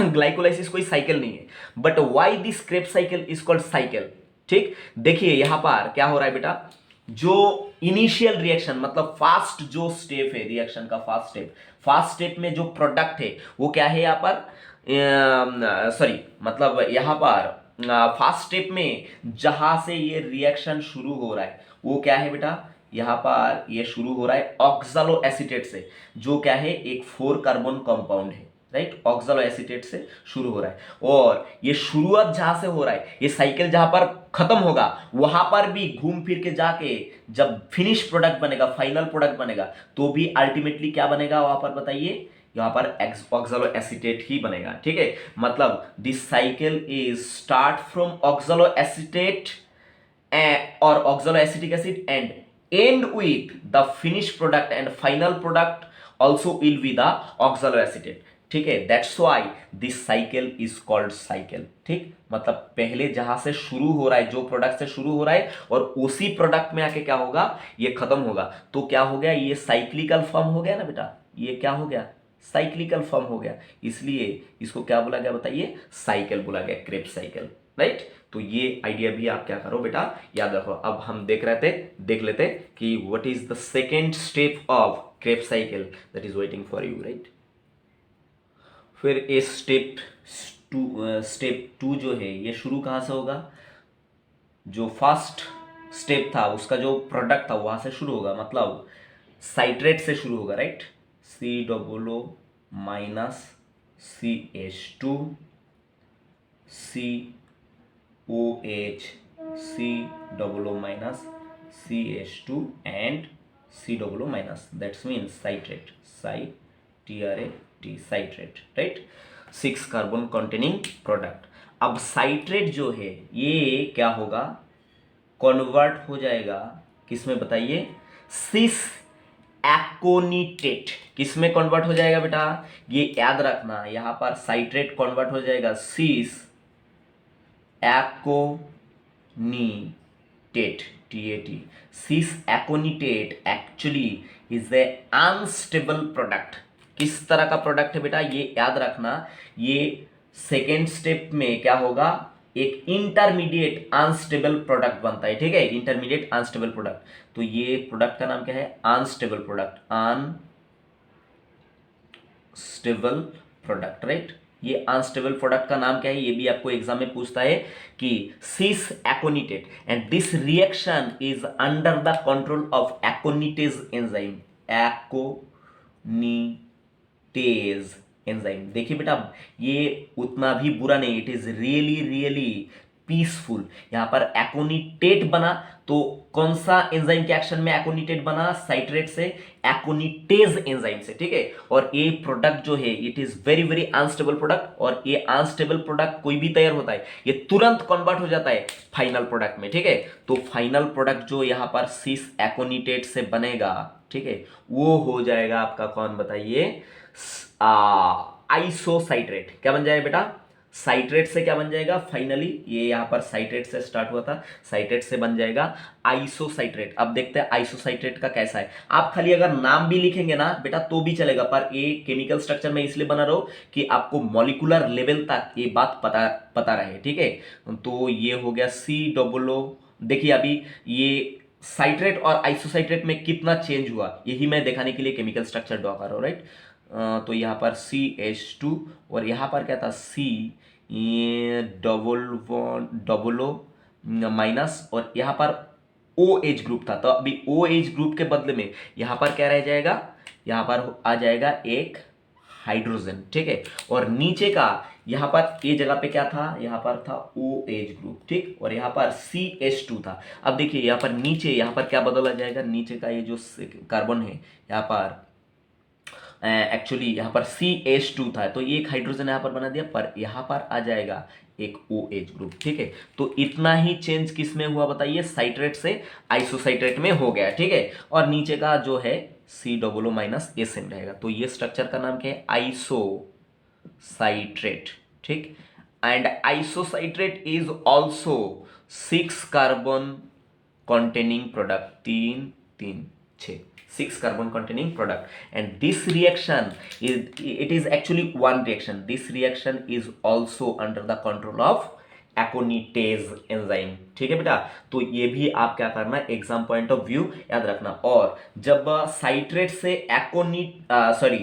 Speaker 1: ग्लाइकोलाइसिस कोई साइकिल नहीं है, but why this Krebs cycle is called cycle, ठीक। देखिए यहां पर क्या हो रहा है बेटा, जो इनिशियल रिएक्शन मतलब फास्ट जो स्टेप है रिएक्शन का, फास्ट स्टेप में जो प्रोडक्ट है वो क्या है यहाँ पर, सॉरी मतलब यहां पर फास्ट स्टेप में जहां से ये रिएक्शन शुरू हो रहा है वो क्या है बेटा, यहां पर ये शुरू हो रहा है ऑक्सैलोएसिटेट से, जो क्या है एक 4 कार्बन कंपाउंड है, राइट, ऑक्सैलोएसिटेट से शुरू हो रहा है। और ये शुरुआत जहां से हो रहा है, ये साइकिल जहां पर खत्म होगा वहां पर भी घूम फिर के जाके जब फिनिश प्रोडक्ट बनेगा, फाइनल प्रोडक्ट बनेगा, तो भी अल्टीमेटली क्या बनेगा वहां पर बताइए, यहां पर ऑक्सैलोएसिटेट ही बनेगा, ठीक है। मतलब this cycle is start from oxaloacetate और oxaloacetic acid and end with the finished product and final product also will be the oxaloacetate, ठीक है। That's why this cycle is called cycle, ठीक। मतलब पहले जहां से शुरू हो रहा है, जो प्रोडक्ट से शुरू हो रहा है और उसी प्रोडक्ट में आके क्या होगा, ये खत्म होगा, तो क्या हो गया, ये साइक्लिकल फॉर्म हो गया ना बेटा, ये क्या हो गया, साइक्लिकल फॉर्म हो गया, इसलिए इसको क्या बोला गया बताइए, साइकिल बोला गया, क्रेब्स साइकिल, राइट। तो ये आइडिया भी आप क्या करो बेटा, याद रखो। अब हम देख लेते कि what is the second step of Krebs cycle that is waiting for you, right. फिर ये स्टेप टू जो है ये शुरू कहां से होगा, जो फर्स्ट स्टेप था उसका जो प्रोडक्ट था वहां से शुरू होगा, मतलब साइट्रेट से शुरू होगा, right, COO minus CH2 COH COO minus CH2 and COO minus, that means citrate, citrate, right, 6 carbon containing product. अब साइट्रेट जो है ये क्या होगा, कन्वर्ट हो जाएगा किसमें बताइए, सिस एकोनिटेट, किसमें कन्वर्ट हो जाएगा बेटा, ये याद रखना, यहां पर साइट्रेट कन्वर्ट हो जाएगा cis aconitate, TAT, cis aconitate actually is a unstable product. किस तरह का प्रोडक्ट है बेटा, ये याद रखना, ये सेकेंड स्टेप में क्या होगा, एक इंटरमीडिएट अनस्टेबल प्रोडक्ट बनता है, ठीक है, इंटरमीडिएट अनस्टेबल प्रोडक्ट। तो ये प्रोडक्ट का नाम क्या है, unstable product, unstable product, right. ये अनस्टेबल प्रोडक्ट का नाम क्या है, ये भी आपको एग्जाम में पूछता है कि cis aconitate, and this reaction is under the control of aconitase enzyme, aconitase aconitase enzyme. देखिए बेटा, ये उतना भी बुरा नहीं, it is really really peaceful. यहां पर एकोनिटेट बना तो कौन सा एंजाइम के एक्शन में एकोनिटेट बना? साइट्रेट से एकोनिटेज एंजाइम से, ठीक है। और ये प्रोडक्ट जो है it is very very unstable product, और ये अनस्टेबल प्रोडक्ट कोई भी तैयार होता है ये तुरंत कन्वर्ट हो जाता है फाइनल प्रोडक्ट में, ठीक है। तो फाइनल प्रोडक्ट जो यहां पर सिस एकोनिटेट से बनेगा, ठीक है, वो हो जाएगा आपका कौन बताइए? आइसोसाइट्रेट। क्या बन जाएगा बेटा? साइट्रेट से क्या बन जाएगा फाइनली? ये यहां पर साइट्रेट से स्टार्ट हुआ था, साइट्रेट से बन जाएगा आइसोसाइट्रेट। अब देखते हैं आइसोसाइट्रेट का कैसा है। आप खाली अगर नाम भी लिखेंगे ना बेटा तो भी चलेगा, पर ये केमिकल स्ट्रक्चर में इसलिए बना रहो कि आपको मॉलिक्यूलर लेवल तक ये बात पता पता रहे, ठीक है। तो ये हो गया COO। देखिए अभी ये साइट्रेट और आइसोसाइट्रेट में कितना चेंज हुआ यही मैं दिखाने के लिए केमिकल स्ट्रक्चर ड्रॉ कर रहा हूं, राइट। तो यहाँ पर CH2 और यहाँ पर क्या था? C ये डबल ओ माइनस, और यहाँ पर OH ग्रुप था। तो अभी OH ग्रुप के बदले में यहाँ पर क्या रह जाएगा? यहाँ पर आ जाएगा एक हाइड्रोजन, ठीक है। और नीचे का यहाँ पर ये जगह पे क्या था? यहाँ पर था OH ग्रुप, ठीक, और यहाँ पर CH2 था। अब देखिए यहाँ पर नीचे यहाँ पर क्या बदला जाएगा? नीचे का ये जो कार्बन है यहाँ पर एक्चुअली यहाँ पर CH2 था, तो ये एक हाइड्रोजन यहाँ पर बना दिया, पर यहाँ पर आ जाएगा एक OH ग्रुप, ठीक है। तो इतना ही चेंज किस में हुआ बताइए? साइट्रेट से आइसोसाइट्रेट में हो गया, ठीक है। और नीचे का जो है COO माइनस SN रहेगा। तो ये स्ट्रक्चर का नाम क्या है? आइसोसाइट्रेट, ठीक। And isocitrate is also 6 carbon containing product, 3 3 6 6 carbon containing product, and this reaction is actually one reaction. This reaction is also under the control of एकोनिटेज enzyme, ठीक है बेटा। तो ये भी आप क्या करना, एग्जाम पॉइंट ऑफ व्यू याद रखना। और जब साइट्रेट से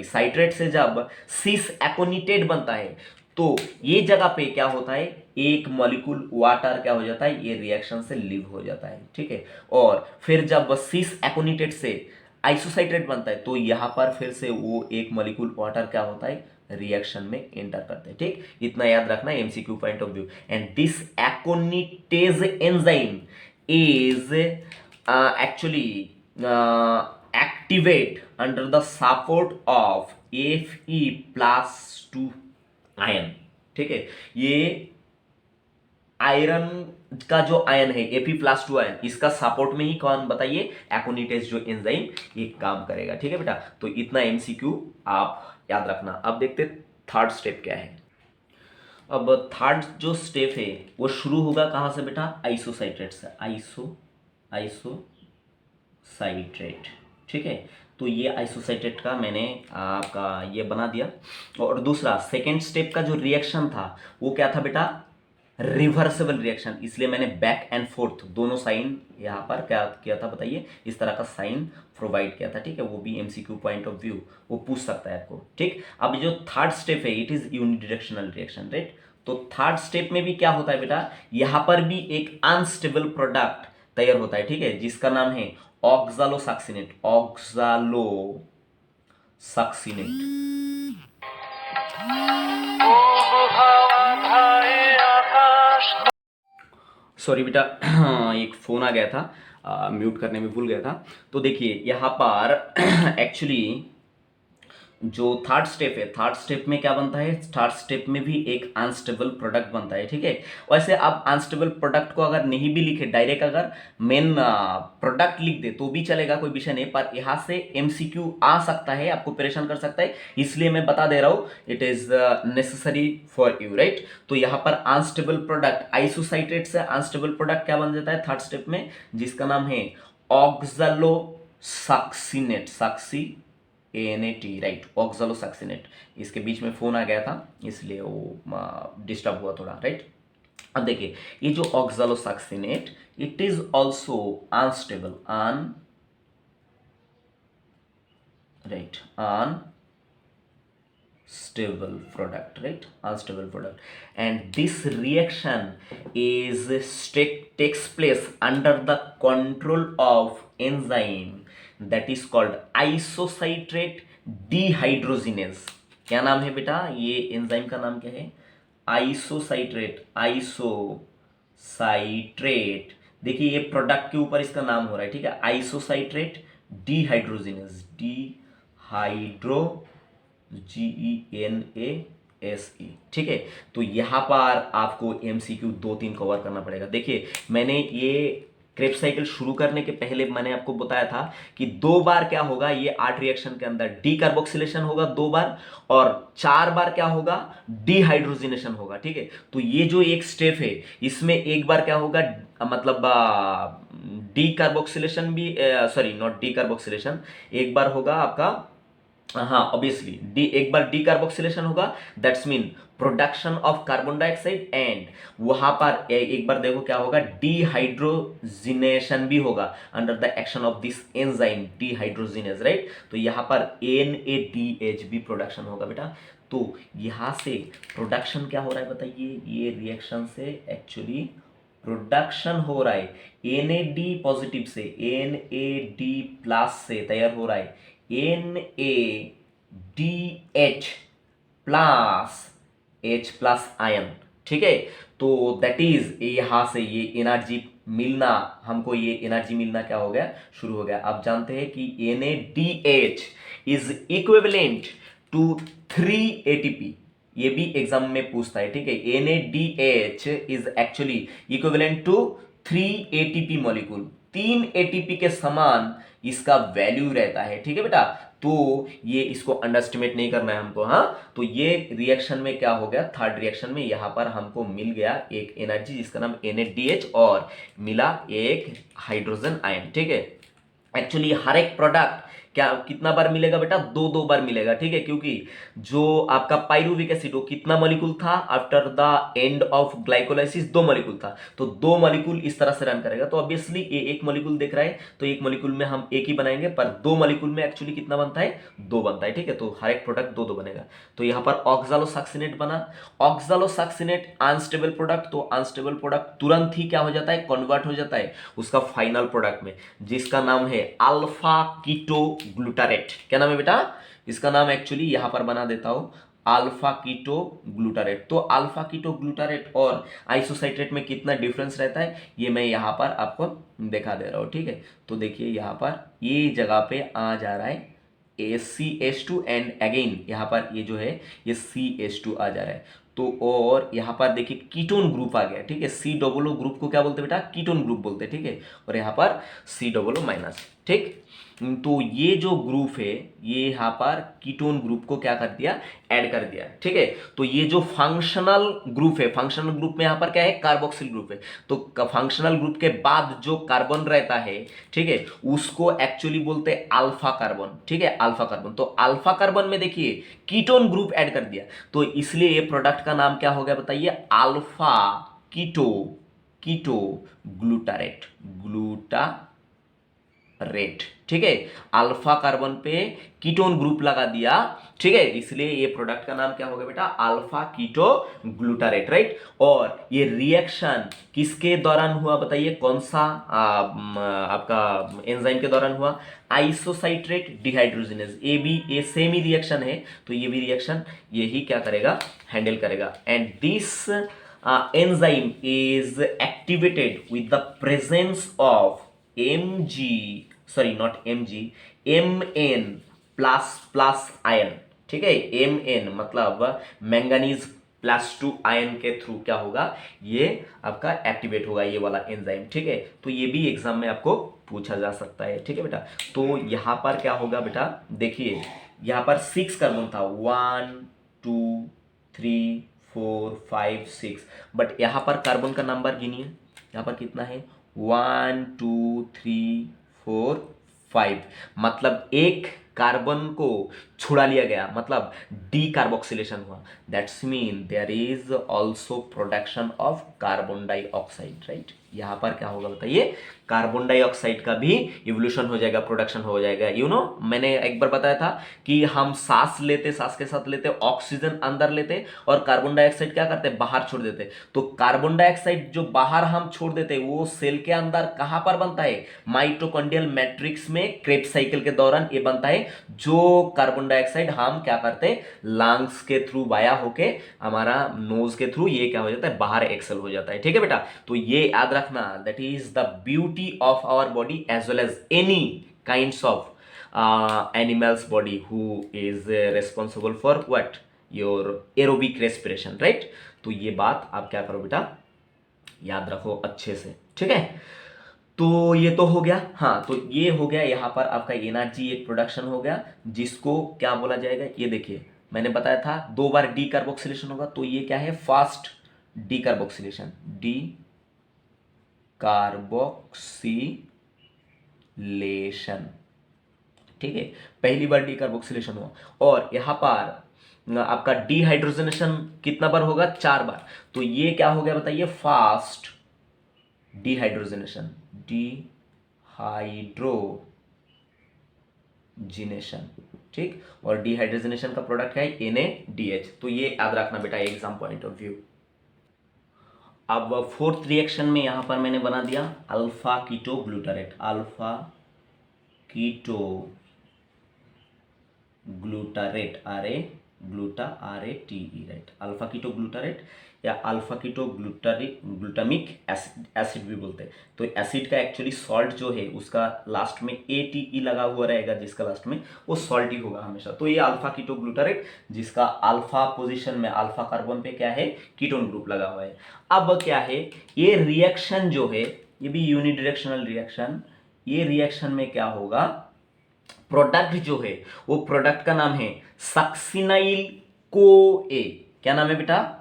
Speaker 1: साइट्रेट से जब सिस एकोनिटेट बनता है तो ये जगह पे क्या होता है? एक मॉलिक्यूल वाटर क्या हो जाता है? ये रिएक्शन से लीव हो जाता है, ठीक है। और फिर जब सिस एकोनिटेट से आइसोसाइट्रेट बनता है तो यहां पर फिर से वो एक मॉलिक्यूल वाटर क्या होता है? रिएक्शन में एंटर करते हैं, ठीक। इतना याद रखना MCQ point of view. And this एकोनिटेज enzyme is actually activate under the support of Fe+2 ion, ठीक है। ये आयरन का जो आयन है Fe+2 आयन, इसका सपोर्ट में ही कौन बताइए? एकोनिटेज जो एंजाइम ये काम करेगा, ठीक है बेटा। तो इतना MCQ आप याद रखना। अब देखते थर्ड स्टेप क्या है। अब थर्ड जो स्टेप है वो शुरू होगा कहां से बेटा? आइसोसाइट्रेट से। आइसोसाइट्रेट, ठीक है। तो ये आइसोसाइट्रेट का मैंने आपका ये बना दिया। और दूसरा सेकेंड स्टेप का जो रिएक्शन था वो क्या था बेटा? Reversible reaction. इसलिए मैंने बैक एंड फोर्थ दोनों साइन यहाँ पर क्या किया था बताइए? इस तरह का साइन प्रोवाइड किया था, ठीक है। वो भी MCQ पॉइंट ऑफ व्यू वो पूछ सकता है आपको, ठीक। अब जो थर्ड स्टेप है it is unidirectional reaction, right. तो थर्ड स्टेप में भी क्या होता है बेटा? यहाँ पर भी एक अनस्टेबल प्रोडक्ट तैयार होता है, ठीक है, जिसका नाम है ऑक्सालोसक्सिनेट। सॉरी बेटा, एक फोन आ गया था, म्यूट करने में भूल गया था। तो देखिए यहाँ पर एक्चुअली जो थर्ड स्टेप है, थर्ड स्टेप में क्या बनता है? थर्ड स्टेप में भी एक अनस्टेबल प्रोडक्ट बनता है, ठीक है। वैसे आप अनस्टेबल प्रोडक्ट को अगर नहीं भी लिखे, डायरेक्ट अगर मेन प्रोडक्ट लिख दे तो भी चलेगा, कोई विषय नहीं। पर यहाँ से MCQ आ सकता है, आपको परेशान कर सकता है, इसलिए मैं बता दे रहा हूँ। It is necessary for you, right. तो यहाँ पर अनस्टेबल प्रोडक्ट आइसोसाइट्रेट से अनस्टेबल प्रोडक्ट क्या बन जाता है थर्ड स्टेप में? जिसका नाम है ऑक्सालोसक्सिनेट, ANAT, राइट, ऑक्सालोसक्सिनेट। इसके बीच में फोन आ गया था इसलिए वो डिस्टर्ब हुआ थोड़ा, राइट। अब देखिए ये जो oxalosuccinate it is also unstable, unstable product, right, unstable product, and this reaction takes place under the control of enzyme that is called isocitrate dehydrogenase, क्या नाम है बेटा, ये एंजाइम का नाम क्या है, आइसोसाइट्रेट, आइसोसाइट्रेट। देखिए ये प्रोडक्ट के ऊपर इसका नाम हो रहा है, ठीक है, आइसोसाइट्रेट डिहाइड्रोजिनेज, DHYDROGENASE, ठीक है। तो यहां पर आपको MCQ 2-3 कवर करना पड़ेगा। देखिए मैंने ये क्रेब साइकिल शुरू करने के पहले मैंने आपको बताया था कि 2 बार क्या होगा, ये 8 रिएक्शन के अंदर डीकार्बोक्सिलेशन होगा 2 बार, और 4 बार क्या होगा, डिहाइड्रोजिनेशन होगा, ठीक है। तो ये जो एक स्टेप है इसमें एक बार क्या होगा, मतलब डीकार्बोक्सिलेशन भी, सॉरी नॉट डीकार्बोक्सिलेशन, एक बार होगा आपका, हाँ ऑब्वियसली डी, एक बार डीकार्बोक्सिलेशन होगा, that's mean production of carbon dioxide, and वहां पर एक बार देखो क्या होगा, डिहाइड्रोजिनेशन भी होगा under the action of this enzyme dehydrogenase, right. तो यहां पर NADH भी प्रोडक्शन होगा बेटा। तो यहां से प्रोडक्शन क्या हो रहा है बताइए, ये रिएक्शन से एक्चुअली प्रोडक्शन हो रहा है NAD पॉजिटिव से, NAD प्लस से तैयार हो रहा है NADH प्लस H+ आयन, ठीक है। तो दैट इज यहां से ये एनर्जी मिलना, हमको ये एनर्जी मिलना क्या हो गया, शुरू हो गया। आप जानते हैं कि NADH is equivalent to 3 ATP, ये भी एग्जाम में पूछता है, ठीक है। NADH is actually equivalent to 3 ATP molecule, 3 ATP के समान इसका वैल्यू रहता है, ठीक है बेटा। तो ये इसको अंडरस्टिमेट नहीं करना है हमको, हाँ। तो ये रिएक्शन में क्या हो गया, थर्ड रिएक्शन में यहां पर हमको मिल गया एक एनर्जी जिसका नाम NADH, और मिला एक हाइड्रोजन आयन, ठीक है। एक्चुअली हर एक प्रोडक्ट क्या कितना बार मिलेगा बेटा, 2-2 बार मिलेगा, ठीक है। क्योंकि जो आपका पाइरुविक एसिड वो कितना मॉलिक्यूल था, after the end of glycolysis 2 molecule था, तो 2 मॉलिक्यूल इस तरह से रन करेगा। तो ऑब्वियसली ये एक मॉलिक्यूल देख रहा है तो एक मॉलिक्यूल में हम एक ही बनाएंगे, पर 2 मॉलिक्यूल में एक्चुअली कितना बनता है, 2 बनता है, ठीक है। तो हर एक प्रोडक्ट 2-2 बनेगा। तो यहां पर ऑक्सालोसाक्सिनेट बना, ऑक्सालोसाक्सिनेट अनस्टेबल प्रोडक्ट, तो अनस्टेबल प्रोडक्ट तुरंत ही क्या हो जाता है, कन्वर्ट हो जाता है उसका फाइनल प्रोडक्ट में, जिसका नाम है अल्फा कीटो ग्लूटारेट। क्या नाम है बेटा, इसका नाम एक्चुअली यहां पर बना देता हूं, अल्फा कीटो ग्लूटारेट। तो अल्फा कीटो ग्लूटारेट और आइसोसाइट्रेट में कितना डिफरेंस रहता है ये मैं यहां पर आपको दिखा दे रहा हूं, ठीक है। तो देखिए यहां पर ये जगह पे आ जा रहा है CH2, एंड अगेन यहाँ पर ये जो है ये CH2 आ जा रहा है। तो और यहाँ पर देखिए कीटोन ग्रुप आ गया, ठीक है। COO ग्रुप को क्या बोलते हैं बेटा, कीटोन ग्रुप बोलते हैं, ठीक है। और यहाँ पर COO-, ठीक। तो ये जो ग्रुप है ये यहाँ पर कीटोन ग्रुप को क्या कर दिया, ऐड कर दिया, ठीक है। तो ये जो फंक्शनल ग्रुप है, फंक्शनल ग्रुप में यहाँ पर क्या है, कार्बोक्सिल ग्रुप है। तो फंक्शनल ग्रुप के बाद जो कार्बन रहता है, ठीक है, उसको एक्चुअली बोलते हैं अल्फा कार्बन, ठीक है, अल्फा कार्बन। तो अल्फा कार्बन में देखिए कीटोन ग्रुप ऐड कर दिया, तो इसलिए ये प्रोडक्ट का नाम क्या हो गया बताइए, अल्फा कीटो कीटो ग्लूटारेट, ग्लूटारेट, ठीक है। अल्फा कार्बन पे कीटोन ग्रुप लगा दिया, ठीक है, इसलिए ये प्रोडक्ट का नाम क्या होगा बेटा, अल्फा कीटो ग्लूटारेट, राइट। और ये रिएक्शन किसके दौरान हुआ बताइए, कौन सा आपका एंजाइम के दौरान हुआ, आइसोसाइट्रेट डिहाइड्रोजिनेज। ये भी ये सेम ही रिएक्शन है, तो ये भी रिएक्शन यही क्या करेगा, हैंडल करेगा। And this enzyme is activated with the presence of Mg, sorry not Mg, Mn plus ion, ठीक है। Mn मतलब मैंगनीज +2 आयन के थ्रू क्या होगा, ये आपका एक्टिवेट होगा ये वाला एंजाइम, ठीक है। तो ये भी एग्जाम में आपको पूछा जा सकता है, ठीक है बेटा। तो यहाँ पर क्या होगा बेटा, देखिए यहाँ पर 6 कार्बन था, 1 2 3 4 5 6, बट यहाँ पर कार्बन का नंबर गिनिए, यहाँ पर कितना है, 1 2 3 4 5, मतलब एक कार्बन को छुड़ा लिया गया, मतलब डीकार्बोक्सिलेशन हुआ। That's mean there is also production of carbon dioxide, right. यहाँ पर क्या होगा बताइए, कार्बन डाइऑक्साइड का भी इवोल्यूशन हो जाएगा, प्रोडक्शन हो जाएगा। मैंने एक बार बताया था कि हम सांस लेते, सांस के साथ लेते, ऑक्सीजन अंदर लेते और कार्बन डाइऑक्साइड क्या करते, बाहर छोड़ देते। तो कार्बन डाइऑक्साइड जो बाहर हम छोड़ देते वो सेल के अंदर कहां पर बनता है, माइटोकॉन्ड्रियल मैट्रिक्स में क्रेब्स साइकिल के दौरान ये बनता है। जो कार्बन डाइऑक्साइड हम क्या करते, लंग्स के थ्रू वाया होके हमारा नोज के थ्रू ये क्या हो जाता है, बाहर एक्सेल हो जाता है। ठीक है बेटा, तो ये याद रखना, that is the beauty of our body as well as any kinds of animal's body who is responsible for what, your aerobic respiration, right? तो ये बात आप क्या करो बेटा, याद रखो अच्छे से। ठीक है, तो ये तो हो गया। हाँ, तो ये हो गया, यहां पर आपका एनर्जी एक प्रोडक्शन हो गया, जिसको क्या बोला जाएगा, ये देखिए मैंने बताया था 2 बार डी कार्बोक्सिलेशन होगा, तो ये क्या है, fast D carboxylation, D carboxylation. ठीक है, पहली बार डी कार्बोक्सिलेशन हुआ, और यहां पर आपका डिहाइड्रोजनेशन कितना बार होगा, 4 बार। तो ये क्या हो गया बताइए, फास्ट डिहाइड्रोजनेशन, डिहाइड्रोजिनेशन। ठीक, और डिहाइड्रोजनेशन का प्रोडक्ट है NaDH। तो ये याद रखना बेटा एग्जाम पॉइंट ऑफ व्यू। अब फोर्थ रिएक्शन में यहां पर मैंने बना दिया alpha keto glutarate, alpha keto glutarate, RATE, right, alpha keto glutarate या अल्फा कीटो ग्लूटामिक एसिड भी बोलते हैं। तो एसिड का एक्चुअली सॉल्ट जो है उसका लास्ट में ATE लगा हुआ रहेगा, जिसका लास्ट में वो सॉल्ट ही होगा हमेशा। तो ये अल्फा कीटो ग्लूटारेट, जिसका अल्फा पोजीशन में अल्फा कार्बन पे क्या है, कीटोन ग्रुप लगा हुआ है। अब क्या है, ये रिएक्शन जो है ये भी यूनिडायरेक्शनल रिएक्शन, ये रिएक्शन में क्या होगा, प्रोडक्ट जो है वो प्रोडक्ट का नाम है सक्सिनाइल कोए। क्या नाम है बेटा,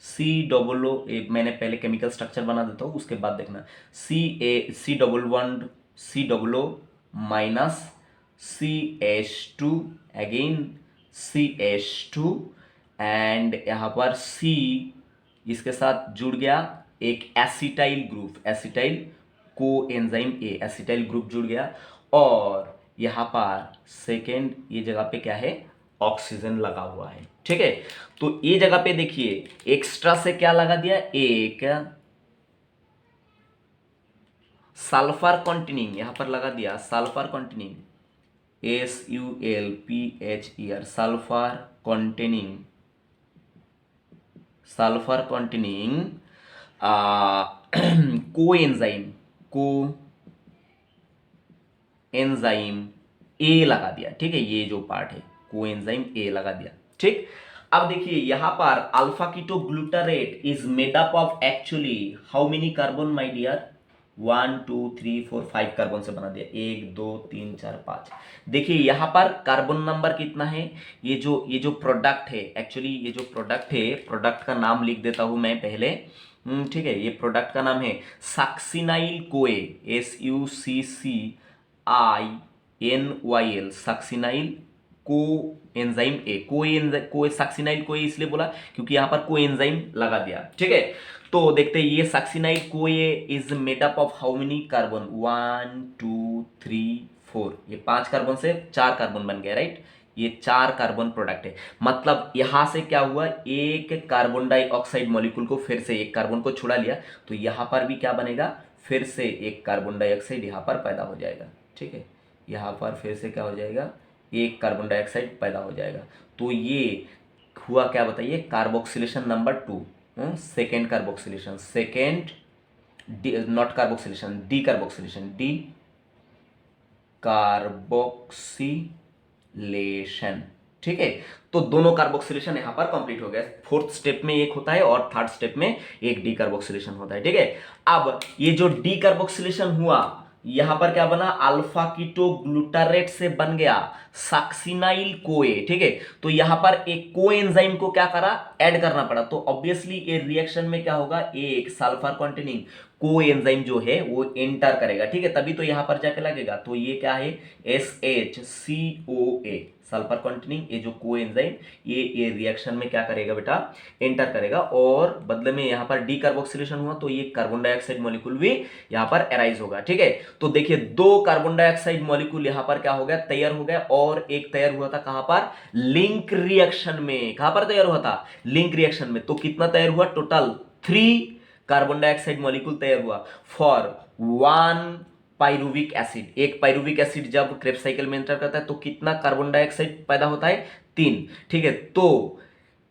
Speaker 1: COO। मैंने पहले केमिकल स्ट्रक्चर बना देता हूं, उसके बाद देखना, C minus CH2, again CH2, and यहां पर C इसके साथ जुड़ गया एक acetyl group, acetyl co enzyme A, acetyl group जुड़ गया, और यहां पर सेकेंड ये जगह पे क्या है, ऑक्सीजन लगा हुआ है। ठीक है, तो ये जगह पे देखिए एक्स्ट्रा से क्या लगा दिया, एक सल्फर कंटेनिंग यहां पर लगा दिया, sulphur containing SULPHER, sulphur containing को एंजाइम ए लगा दिया। ठीक है, ये जो पार्ट है कोएंजाइम ए लगा दिया। ठीक, अब देखिए यहां पर alpha keto glutarate is made up of actually how many carbon my dear, 1 2 3 4 5 carbon से बना दिया, 1 2 3 4 5। देखिए यहां पर कार्बन नंबर कितना है, ये जो प्रोडक्ट है, एक्चुअली ये जो प्रोडक्ट है, प्रोडक्ट का नाम लिख देता हूं मैं पहले। ठीक है, ये प्रोडक्ट का नाम है सक्सिनाइल कोए, SUCCINYL, सक्सिनाइल को एंजाइम ए, को सक्सिनाइल को इसलिए बोला क्योंकि यहां पर को एंजाइम लगा दिया। ठीक है, तो देखते हैं ये सक्सिनाइल को is made up of how many carbon, 1 2 3 4, ये 5 कार्बन से 4 कार्बन बन गया, राइट। ये 4 कार्बन प्रोडक्ट है, मतलब यहां से क्या हुआ, एक कार्बन डाइऑक्साइड मॉलिक्यूल को फिर से एक कार्बन को छुड़ा लिया, तो यहां पर भी क्या बनेगा, फिर से एक कार्बन डाइऑक्साइड यहां पर पैदा हो जाएगा। ठीक है, यहां पर फिर से क्या हो जाएगा, एक कार्बन डाइऑक्साइड पैदा हो जाएगा। तो ये हुआ क्या बताइए, carboxylation number 2, second carboxylation, second not carboxylation, decarboxylation, D carboxylation. ठीक है, तो दोनों कार्बोक्सिलेशन यहां पर कंप्लीट हो गया। फोर्थ स्टेप में एक होता है और थर्ड स्टेप में एक डी कार्बोक्सिलेशन होता है। ठीक है, अब ये जो डी कार्बोक्सिलेशन हुआ, यहां पर क्या बना, अल्फा कीटो ग्लूटारेट से बन गया सक्सिनाइल कोए। ठीक है, तो यहां पर एक कोएंजाइम को क्या करा, ऐड करना पड़ा, तो ऑब्वियसली ये रिएक्शन में क्या होगा, एक सल्फर कंटेनिंग कोएंजाइम जो है वो एंटर करेगा। ठीक है, तभी तो यहां पर जाके लगेगा, तो ये क्या है, SHCOA, सल्फर कंटेनिंग ये जो कोएंजाइम ये रिएक्शन में क्या करेगा बेटा, एंटर करेगा, और बदले में यहाँ पर डीकार्बोक्सिलेशन हुआ तो ये कार्बन डाइऑक्साइड मॉलिक्यूल भी यहाँ पर अराइज होगा। ठीक है, तो देखिए दो कार्बन डाइऑक्साइड मॉलिक्यूल यहाँ पर क्या हो गया, तैयार हो गया, और एक तैयार हुआ था कहां पर, लिंक रिएक्शन में। कहां पर तैयार हुआ था, लिंक रिएक्शन में। तो कितना तैयार हुआ, टोटल 3 कार्बन डाइऑक्साइड मॉलिक्यूल तैयार हुआ फॉर 1 पाइरुविक एसिड। एक पाइरुविक एसिड जब क्रेब्स साइकिल में एंटर करता है तो कितना कार्बन डाइऑक्साइड पैदा होता है, 3। ठीक है, तो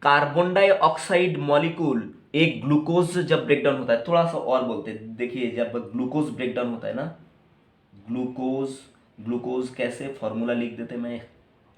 Speaker 1: कार्बन डाइऑक्साइड मॉलिक्यूल एक ग्लूकोज जब ब्रेकडाउन होता है, थोड़ा सा और बोलते हैं, देखिए जब ग्लूकोज ब्रेकडाउन होता है ना, ग्लूकोज ग्लूकोज कैसे फॉर्मूला लिख देते, मैं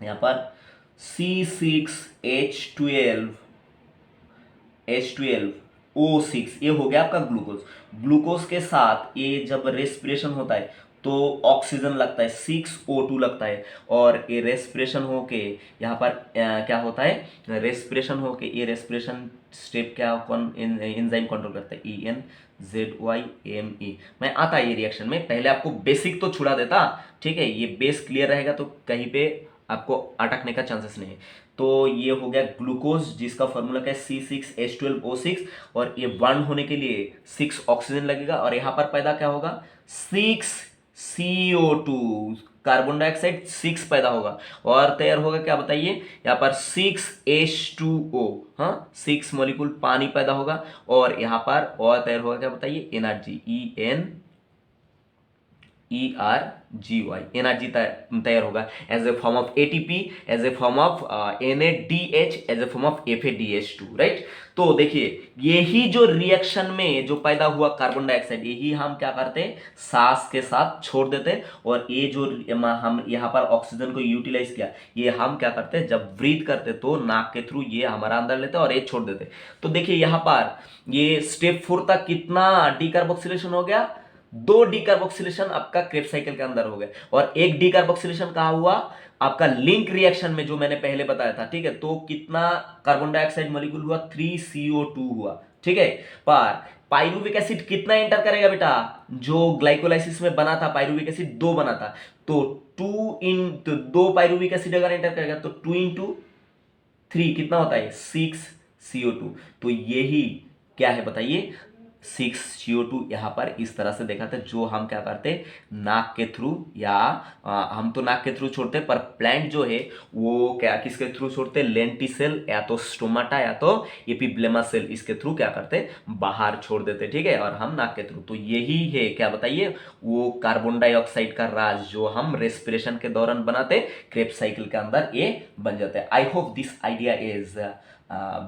Speaker 1: यहां पर C6H12O6, ये हो गया आपका ग्लूकोज। ग्लूकोज के साथ ये जब रेस्पिरेशन होता है तो ऑक्सीजन लगता है, 6O2 लगता है, और ये रेस्पिरेशन होके यहाँ पर क्या होता है, रेस्पिरेशन होके ये रेस्पिरेशन स्टेप क्या कौन एंजाइम कंट्रोल करता है, ENZYME। मैं आता है ये रिएक्शन में, पहले आपको बेसिक तो छुड़ा देता। ठीक है, ये बेस क्लियर रहेगा तो कहीं पे आपको अटकने का चांसेस नहीं है। तो ये हो गया ग्लूकोज जिसका फॉर्मूला क्या है, C6H12O6, और ये बॉन्ड होने के लिए 6 ऑक्सीजन लगेगा, और यहां पर पैदा क्या होगा, 6CO2, कार्बन डाइऑक्साइड 6 पैदा होगा, और तैयार होगा क्या बताइए, यहाँ पर 6H2O, हाँ 6 मॉलिक्यूल पानी पैदा होगा, और यहाँ पर और तैयार होगा क्या बताइए, एनर्जी, ENERGY, एनर्जी तैयार होगा as a form of ATP, as a form of NADH, as a form of FADH2, right. तो देखिए यही जो रिएक्शन में जो पैदा हुआ कार्बन डाइऑक्साइड, यही हम क्या करते हैं, सांस के साथ छोड़ देते हैं, और ये जो हम यहाँ पर ऑक्सीजन को यूटिलाइज किया, ये हम क्या करते हैं, जब ब्रीथ करते तो नाक के थ्रू ये हमारा अंदर लेते और ये छोड़ देते। तो देखिए यहाँ पर ये स्टेप 4 तक कितना डीकार्बोक्सिलेशन हो गया, 2 डीकार्बोक्सिलेशन आपका क्रेब्स साइकिल के अंदर हो गए, और एक डीकार्बोक्सिलेशन कहां हुआ, आपका लिंक रिएक्शन में जो मैंने पहले बताया था। ठीक है, तो कितना कार्बन डाइऑक्साइड मॉलिक्यूल हुआ, 3CO2 हुआ। ठीक है, पर पाइरुविक एसिड कितना एंटर करेगा बेटा, जो ग्लाइकोलाइसिस में बना था पाइरुविक एसिड 2 बना था, तो 2 पाइरुविक एसिड अगर एंटर करेगा तो 2 इंटू 3 कितना होता है, 6CO2। तो यही क्या है बताइए, 6CO2 यहाँ पर इस तरह से देखा था, जो हम क्या करते नाक के थ्रू, या हम तो नाक के थ्रू छोड़ते, पर प्लांट जो है वो क्या किसके थ्रू छोड़ते, लेंटिसेल या तो स्टोमाटा या तो एपिब्लेमा सेल, इसके थ्रू क्या करते बाहर छोड़ देते। ठीक है, और हम नाक के थ्रू, तो यही है क्या बताइए, वो कार्बन डाइऑक्साइड का राज जो हम रेस्पिरेशन के दौरान बनाते, क्रेब्स साइकिल के अंदर ये बन जाते हैं। I hope this idea is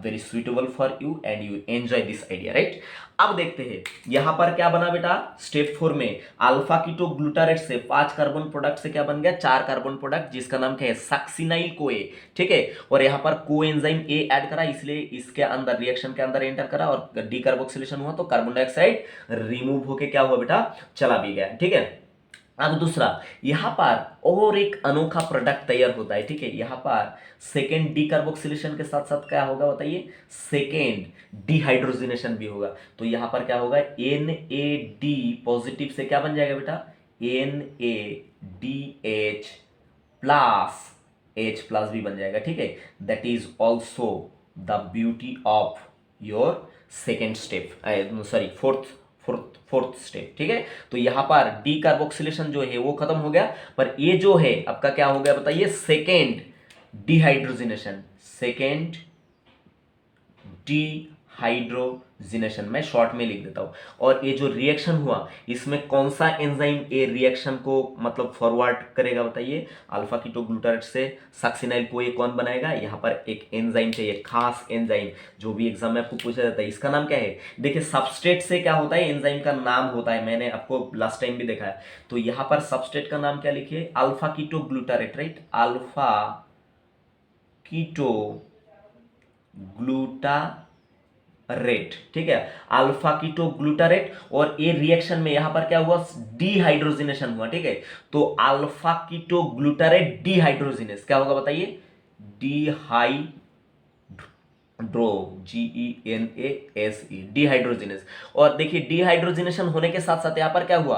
Speaker 1: very suitable for you and you enjoy this idea, right. अब देखते हैं यहां पर क्या बना बेटा, स्टेप 4 में अल्फा कीटो ग्लूटारेट से 5 कार्बन प्रोडक्ट से क्या बन गया, 4 कार्बन प्रोडक्ट, जिसका नाम क्या है, सक्सिनाइल कोए। ठीक है, और यहां पर कोएंजाइम ए ऐड करा, इसलिए इसके अंदर रिएक्शन के अंदर एंटर करा, और डीकार्बोक्सिलेशन हुआ तो कार्बन डाइऑक्साइड रिमूव होके क्या हुआ बेटा, चला भी गया। ठीक है, अब दूसरा यहां पर और एक अनोखा प्रोडक्ट तैयार होता है। ठीक है, यहां पर सेकेंड डीकार्बोक्सिलेशन के साथ साथ क्या होगा बताइए, सेकेंड डिहाइड्रोजिनेशन भी होगा। तो यहां पर क्या होगा, NAD पॉजिटिव से क्या बन जाएगा बेटा, NADH प्लस H प्लस भी बन जाएगा। ठीक है, that is also the beauty of your second step, sorry fourth step. ठीक है, तो यहां पर डीकार्बोक्सिलेशन जो है वो खत्म हो गया, पर ये जो है आपका क्या हो गया बताइए, सेकेंड डिहाइड्रोजिनेशन, सेकेंड डिहाइड्रोजिनेशन, मैं शॉर्ट में लिख देता हूं। और ये जो रिएक्शन हुआ इसमें कौन सा एंजाइम ये रिएक्शन को मतलब फॉरवर्ड करेगा बताइए, अल्फा कीटोग्लूटारेट से सक्सिनाइल को ये कौन बनाएगा, यहां पर एक एंजाइम चाहिए, खास एंजाइम, जो भी एग्जाम में आपको पूछा जाता है, इसका नाम क्या है। देखिए सबस्ट्रेट से क्या होता है, एंजाइम का नाम होता है, मैंने आपको लास्ट टाइम भी देखा है। तो यहां पर सबस्ट्रेट का नाम क्या लिखिए, alpha ketoglutarate, right, alpha keto glutarate. ठीक है, अल्फा कीटो ग्लूटारेट, और ये रिएक्शन में यहां पर क्या हुआ, डिहाइड्रोजिनेशन हुआ। ठीक है, तो अल्फा कीटो ग्लूटारेट डिहाइड्रोजिनेस क्या होगा बताइए, GENASE, डिहाइड्रोजिनेस। और देखिए डिहाइड्रोजिनेशन होने के साथ साथ यहां पर क्या हुआ,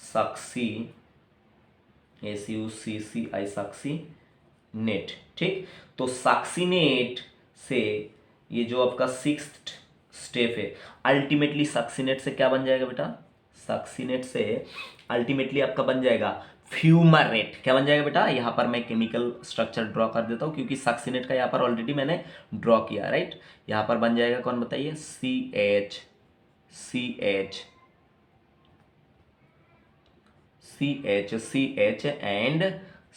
Speaker 1: सक्सी, SUCCI, सक्सीनेट। ठीक, तो सक्सीनेट से ये जो आपका सिक्स्थ स्टेप है, अल्टीमेटली सक्सीनेट से क्या बन जाएगा बेटा? सक्सीनेट से अल्टीमेटली आपका बन जाएगा फ्यूमारेट। क्या बन जाएगा बेटा? यहां पर मैं केमिकल स्ट्रक्चर ड्रॉ कर देता हूं क्योंकि सक्सीनेट का यहां पर ऑलरेडी मैंने ड्रॉ किया, राइट। यहां पर बन जाएगा कौन बताइए? CH and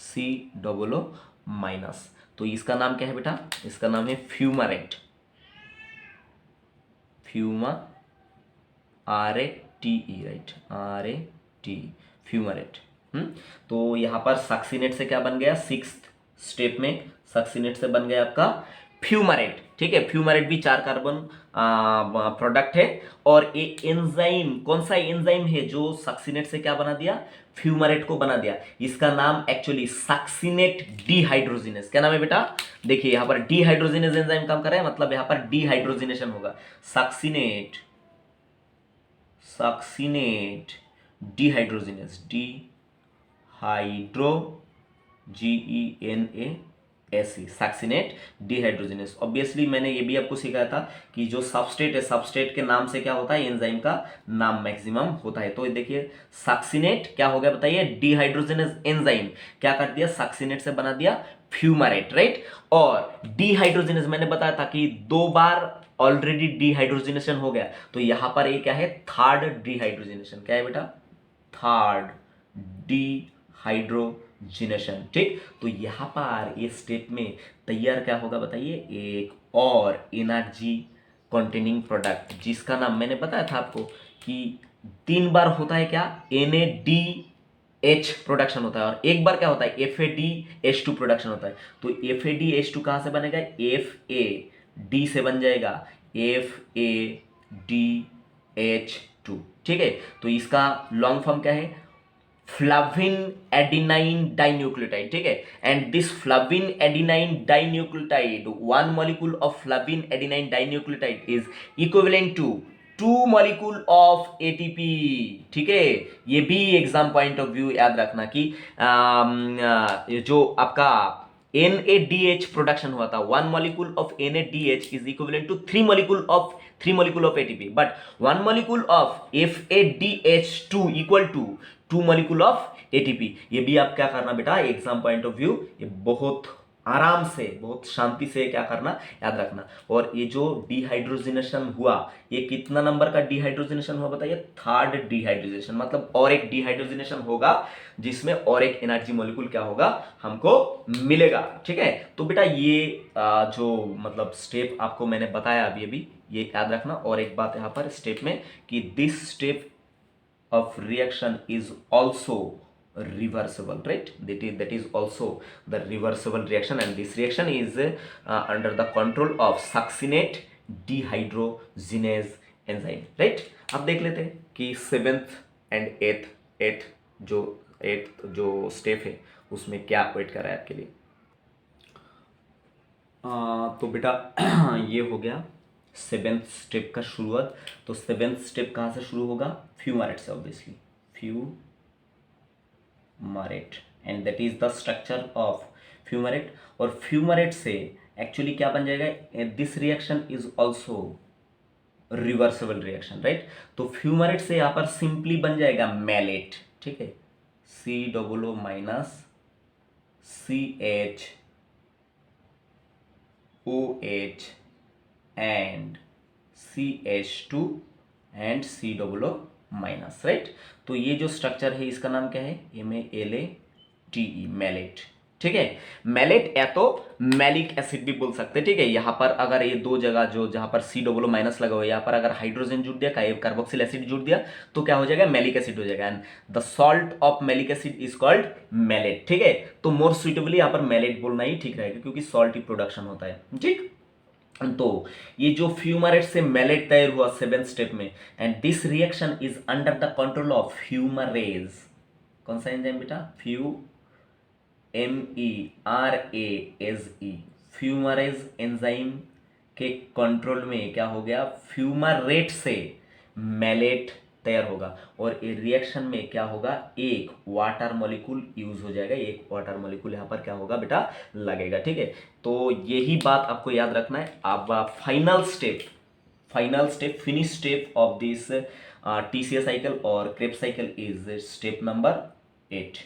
Speaker 1: COO minus. तो इसका नाम क्या है बेटा? इसका नाम है फ्यूमारेट। RATE, right, RATE, फ्यूमारेट। तो यहां पर सक्सीनेट से क्या बन गया? सिक्स्थ स्टेप में सक्सीनेट से बन गया आपका फ्यूमारेट। ठीक है, फ्यूमारेट भी 4 कार्बन प्रोडक्ट है। और एक एंजाइम, कौन सा एंजाइम है जो सक्सीनेट से क्या बना दिया? फ्यूमारेट को बना दिया। इसका नाम एक्चुअली सक्सीनेट डिहाइड्रोजिनेस। क्या नाम है बेटा? देखिए यहां पर डिहाइड्रोजिनेस एंजाइम काम कर रहा है, मतलब यहां पर डिहाइड्रोजिनेशन होगा। Succinate dehydrogenase, DHYDROGENASE, succinate dehydrogenase. Obviously मैंने ये भी आपको सिखाया था कि जो सबस्ट्रेट है, सबस्ट्रेट के नाम से क्या होता है? एंजाइम का नाम मैक्सिमम होता है। तो देखिए सक्सीनेट क्या हो गया बताइए? डिहाइड्रोजिनेस एंजाइम क्या कर दिया? सक्सीनेट से बना दिया फ्यूमारेट, राइट। और डिहाइड्रोजिनेस मैंने बताया था कि 2 बार ऑलरेडी डिहाइड्रोजिनेशन हो गया, तो यहां पर ये क्या है? Third dehydrogenation. क्या है बेटा? Third dehydrogenation. ठीक, तो यहां पर ये स्टेप में तैयार क्या होगा बताइए? एक और एनर्जी कंटेनिंग प्रोडक्ट जिसका नाम मैंने बताया था आपको कि 3 बार होता है क्या? NADH प्रोडक्शन होता है और एक बार क्या होता है? FADH2 प्रोडक्शन होता है। तो FADH2 कहां से बनेगा? FAD से बन जाएगा, FADH2। ठीक है, तो इसका लॉन्ग फॉर्म क्या है? Flavin adenine dinucleotide. ठीक है, and this flavin adenine dinucleotide, one molecule of flavin adenine dinucleotide is equivalent to 2 molecule of ATP। ठीक है, ये भी एग्जाम पॉइंट ऑफ व्यू याद रखना कि जो आपका NADH प्रोडक्शन हुआ था, 1 molecule of NADH is equivalent to 3 molecule of ATP, but 1 molecule of FADH2 equal to 2 molecule of ATP। ये भी आप क्या करना बेटा? एग्जाम पॉइंट ऑफ व्यू ये बहुत आराम से, बहुत शांति से क्या करना, याद रखना। और ये जो डिहाइड्रोजिनेशन हुआ, ये कितना नंबर का डिहाइड्रोजिनेशन हुआ बताइए? Third dehydrogenation. मतलब और एक डिहाइड्रोजिनेशन होगा जिसमें और एक एनर्जी मॉलिक्यूल क्या होगा? हमको मिलेगा। ठीक है, तो बेटा ये जो मतलब स्टेप आपको मैंने बताया अभी ये याद रखना। और एक बात यहां पर स्टेप में कि this step of reaction is also reversible, right? That is also the reversible reaction, and this reaction is under the control of succinate dehydrogenase enzyme, right? अब देख लेते हैं कि 7th एंड 8th जो स्टेप है उसमें क्या वेट कर रहा है आपके लिए। तो बेटा ये हो गया 7th स्टेप का शुरुआत। तो 7th स्टेप कहाँ से शुरू होगा? फ्यूमारेट से, obviously fumarate, and that is the structure of fumarate. और फ्यूमारेट से एक्चुअली क्या बन जाएगा? This reaction is also reversible reaction, right. तो फ्यूमारेट से यहां पर सिंपली बन जाएगा मैलेट। ठीक है, COO minus CHOH and CH2 and COO minus, right. तो ये जो स्ट्रक्चर है इसका नाम क्या है? MALATE, malate. ठीक है, मैलेट या तो मैलिक एसिड भी बोल सकते हैं। ठीक है, यहां पर अगर ये दो जगह जो जहां पर COO माइनस लगा हुआ है, यहां पर अगर हाइड्रोजन जुड़ दिया, कार्बोक्सिल एसिड जुड़ दिया, तो क्या हो जाएगा? मैलिक एसिड हो जाएगा। And the salt of malic acid is called malate. ठीक है, तो मोर सुइटेबली यहां पर मैलेट बोलना ही ठीक रहेगा क्योंकि सॉल्ट ही प्रोडक्शन होता है। ठीक, तो ये जो फ्यूमारेट से मैलेट तैयार हुआ 7th स्टेप में, and this reaction is under the control of fumarase. कौन सा एंजाइम बेटा? MERASE, फ्यूमरेज एंजाइम के कंट्रोल में क्या हो गया? फ्यूमारेट से मैलेट तैयार होगा। और रिएक्शन में क्या होगा, एक वाटर मॉलिक्यूल यूज हो जाएगा, एक वाटर मॉलिक्यूल यहाँ पर क्या होगा बेटा, लगेगा। ठीक है, तो यही बात आपको याद रखना है। अब final step finish step of this TCA cycle और Krebs cycle is step number 8।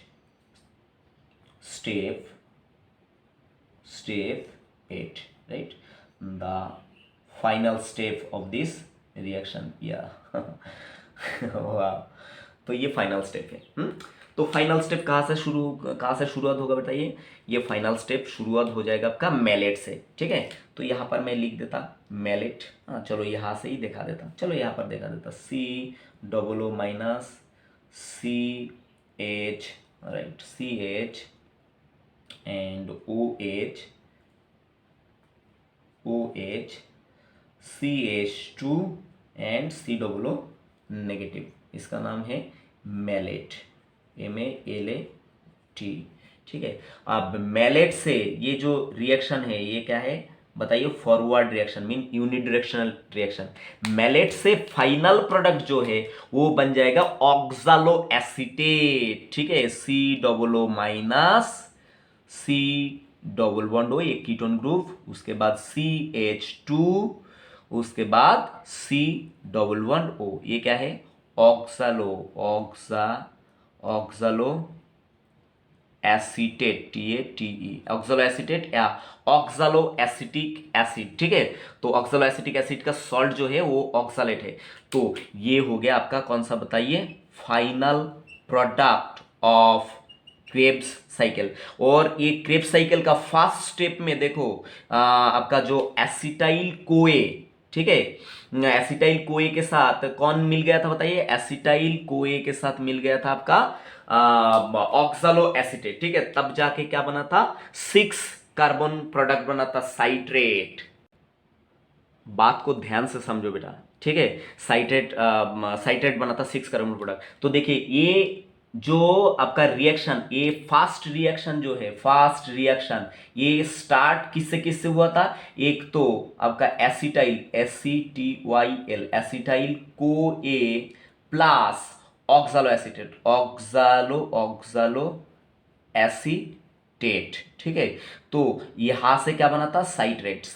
Speaker 1: step 8, right? The final step of this reaction, yeah. वाह, तो ये फाइनल स्टेप है। तो फाइनल स्टेप कहाँ से शुरुआत होगा बताइए, ये फाइनल स्टेप शुरुआत हो जाएगा आपका मैलेट से। ठीक है, तो यहाँ पर मैं लिख देता मैलेट, हाँ चलो यहाँ से ही दिखा देता, चलो यहाँ पर दिखा देता COO minus CH, right, CH and OH CH2 and COO negative, इसका नाम है मैलेट, MALAT। ठीक है, अब मैलेट से ये जो रिएक्शन है ये क्या है बताइए, forward reaction, mean unidirectional reaction. Malate से फाइनल प्रोडक्ट जो है वो बन जाएगा ऑक्सालो एसीटेट। ठीक है, COO माइनस C, एक कीटोन ग्रुप, उसके बाद CH2, उसके बाद C, ये क्या है, oxalo acetate, TATE, oxalo acetate या ऑक्सालो एसिटिक एसिड। ठीक है, तो ऑक्सालो एसिटिक एसिड का सॉल्ट जो है वो ऑक्सालेट है। तो ये हो गया आपका कौन सा बताइए, final product of Krebs cycle. और ये क्रेब्स साइकिल का फर्स्ट स्टेप में देखो आपका जो एसिटाइल कोए, ठीक है, एसिटाइल कोए के साथ कौन मिल गया था बताइए, एसिटाइल कोए के साथ मिल गया था आपका ऑक्सालो एसिटेट। ठीक है, तब जाके क्या बना था, 6 कार्बन प्रोडक्ट बना था, साइट्रेट। बात को ध्यान से समझो बेटा, ठीक है, साइट्रेट बना था 6 कार्बन प्रोडक्ट। तो देखिए ये जो आपका रिएक्शन, ये फास्ट रिएक्शन जो है, फास्ट रिएक्शन ये स्टार्ट किससे हुआ था, एक तो आपका acetyl, ACTYL, acetyl co A plus oxaloacetate, oxaloacetate. ठीक है, तो यहां से क्या बना था, citrate,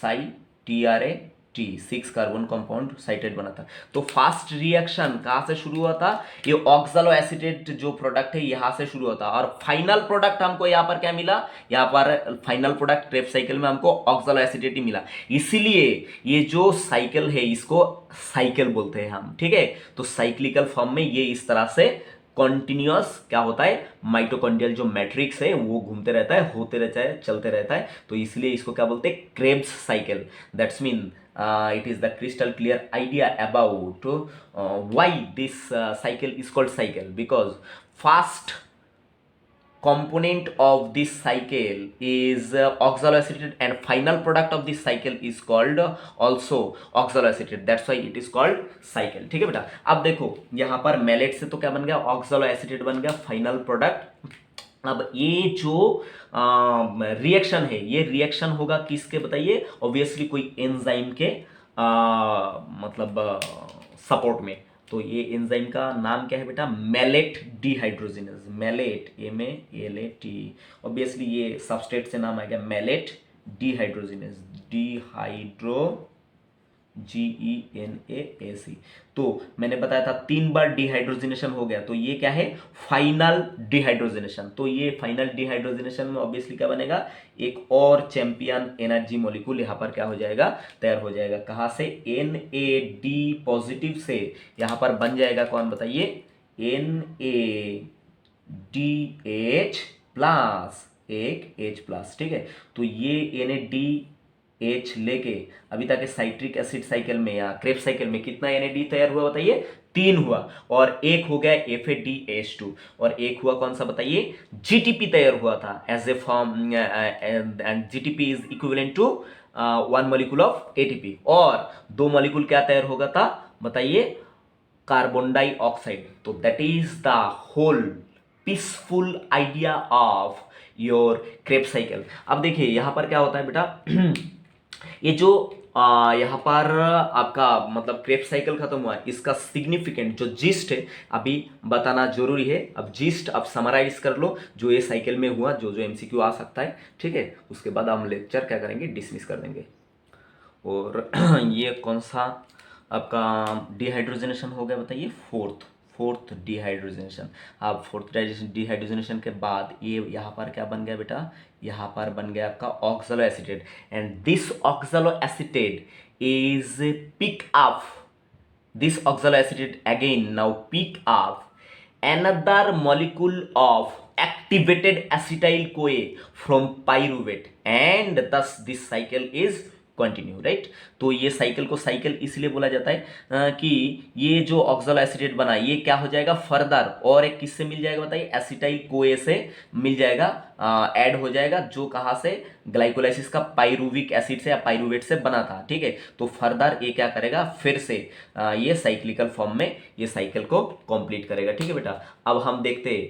Speaker 1: TRAT, 6 carbon compound citrate बना था। तो फास्ट रिएक्शन कहां से शुरू हुआ था, ये ऑक्सालो एसिटेट जो प्रोडक्ट है यहां से शुरू होता, और फाइनल प्रोडक्ट हमको यहां पर क्या मिला, यहां पर फाइनल प्रोडक्ट क्रेब्स साइकिल में हमको ऑक्सालो एसिटेट ही मिला। इसीलिए ये जो साइकिल है इसको साइकिल बोलते हैं हम। ठीक है, तो साइक्लिकल फॉर्म में ये इस तरह से कॉन्टिन्यूअस क्या होता है, माइटोकॉन्ड्रियल जो मैट्रिक्स है वो घूमते रहता है, होते रहता है, चलते रहता है। तो इसलिए इसको क्या बोलते हैं, Krebs cycle. That's mean it is the crystal clear idea about why this cycle is called cycle, because first component of this cycle is oxalo acetate, and final product of this cycle is called also oxalo acetate, that's why it is called cycle। ठीक है बेटा, अब देखो यहाँ पर मैलेट से तो क्या बन गया, ऑक्सालो एसिटेट बन गया फाइनल प्रोडक्ट। अब ये जो रिएक्शन है, ये रिएक्शन होगा किसके बताइए, ऑब्वियसली कोई एंजाइम के मतलब सपोर्ट में। तो ये एंजाइम का नाम क्या है बेटा, malate dehydrogenase, malate, MALAT। Obviously ये सबस्ट्रेट से नाम आएगा मैलेट डिहाइड्रोजिनेज, GENAAC। तो मैंने बताया था 3 बार डिहाइड्रोजिनेशन हो गया, तो ये क्या है, फाइनल डिहाइड्रोजिनेशन। तो ये फाइनल डिहाइड्रोजिनेशन में ऑब्वियसली क्या बनेगा, एक और चैंपियन एनर्जी मॉलिक्यूल यहाँ पर क्या हो जाएगा, तैयार हो जाएगा। कहाँ से, NAD पॉजिटिव से यहाँ पर बन जाएगा कौन बताइए, NADH प्लस, एक H प्लस। ठीक है, तो ये NADH लेके अभी तक साइट्रिक एसिड साइकिल में या क्रेब्स साइकिल में कितना NAD तैयार हुआ बताइए, 3 हुआ, और एक हो गया FADH2, और एक हुआ कौन सा बताइए, GTP तैयार हुआ था as a form, and GTP is equivalent to 1 molecule of ATP, और 2 मॉलिक्यूल क्या तैयार होगा था बताइए, कार्बन डाइऑक्साइड। तो that is the whole peaceful idea of your Krebs cycle. अब देखिए यहां पर क्या होता है बेटा, ये जो यहाँ पर आपका मतलब क्रेब्स साइकिल खत्म हुआ, इसका सिग्निफिकेंट जो जिस्ट है अभी बताना जरूरी है। अब जिस्ट अब समराइज कर लो जो ये साइकिल में हुआ, जो जो एमसीक्यू आ सकता है, ठीक है। उसके बाद हम लेक्चर क्या करेंगे, डिसमिस कर देंगे। और ये कौन सा आपका डिहाइड्रोजनेशन हो गया बताइए, फोर्थ फोर्थ डिहाइड्रोजनेशन। अब फोर्थ डिहाइड्रोजनेशन के बाद ये यहाँ पर क्या बन गया बेटा, यहाँ पर बन गया आपका oxaloacetate, and this oxaloacetate is pick up, this oxaloacetate again now pick up another molecule of activated acetyl CoA from pyruvate and thus this cycle is continue, right. तो ये साइकिल को साइकिल इसलिए बोला जाता है कि ये जो ऑक्सलो एसिटेट बना ये क्या हो जाएगा फर्दर, और एक किससे मिल जाएगा बताइए, एसिटाइल कोए से मिल जाएगा, ऐड हो जाएगा, जो कहाँ से, ग्लाइकोलाइसिस का पाइरुविक एसिड से या पाइरुवेट से बना था, ठीक है। तो फर्दर ये क्या करेगा, फिर से ये साइक्लिकल फॉर्म में ये साइकिल को कंप्लीट करेगा, ठीक है बेटा। अब हम देखते हैं